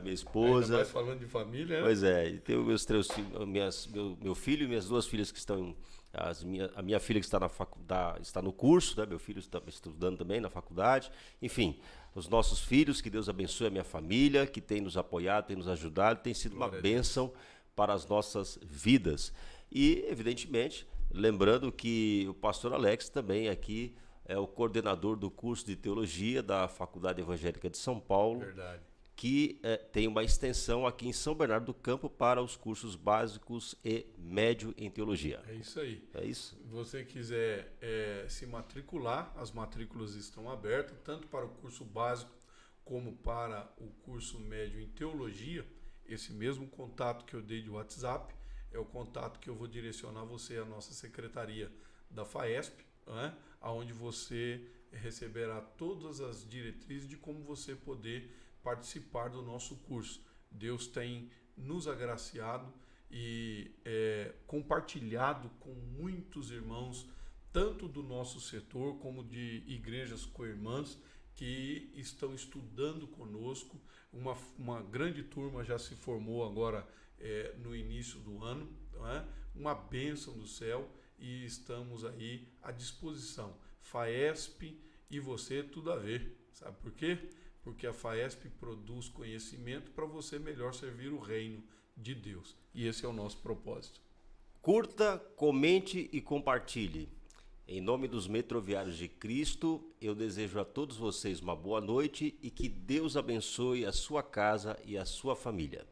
Minha esposa. Ainda mais falando de família, né? Pois é. E tem meus três filhos, meu filho e minhas duas filhas que estão, a minha filha que está na faculdade, está no curso, né? Meu filho está estudando também na faculdade. Enfim, os nossos filhos, que Deus abençoe a minha família, que tem nos apoiado, tem nos ajudado, tem sido uma bênção para as nossas vidas. E, evidentemente, lembrando que o pastor Alex também aqui é o coordenador do curso de Teologia da Faculdade Evangélica de São Paulo. Verdade. Que tem uma extensão aqui em São Bernardo do Campo para os cursos básicos e médio em Teologia. É isso aí. É isso? Se você quiser se matricular, as matrículas estão abertas, tanto para o curso básico como para o curso médio em Teologia. Esse mesmo contato que eu dei de WhatsApp é o contato que eu vou direcionar você à nossa secretaria da FAESP, onde você receberá todas as diretrizes de como você poder participar do nosso curso. Deus tem nos agraciado e compartilhado com muitos irmãos, tanto do nosso setor como de igrejas co-irmãs, que estão estudando conosco. Uma grande turma já se formou agora no início do ano, não é? Uma bênção do céu, e estamos aí à disposição. FAESP e você, tudo a ver. Sabe por quê? Porque a FAESP produz conhecimento para você melhor servir o reino de Deus. E esse é o nosso propósito. Curta, comente e compartilhe. Em nome dos Metroviários de Cristo, eu desejo a todos vocês uma boa noite e que Deus abençoe a sua casa e a sua família.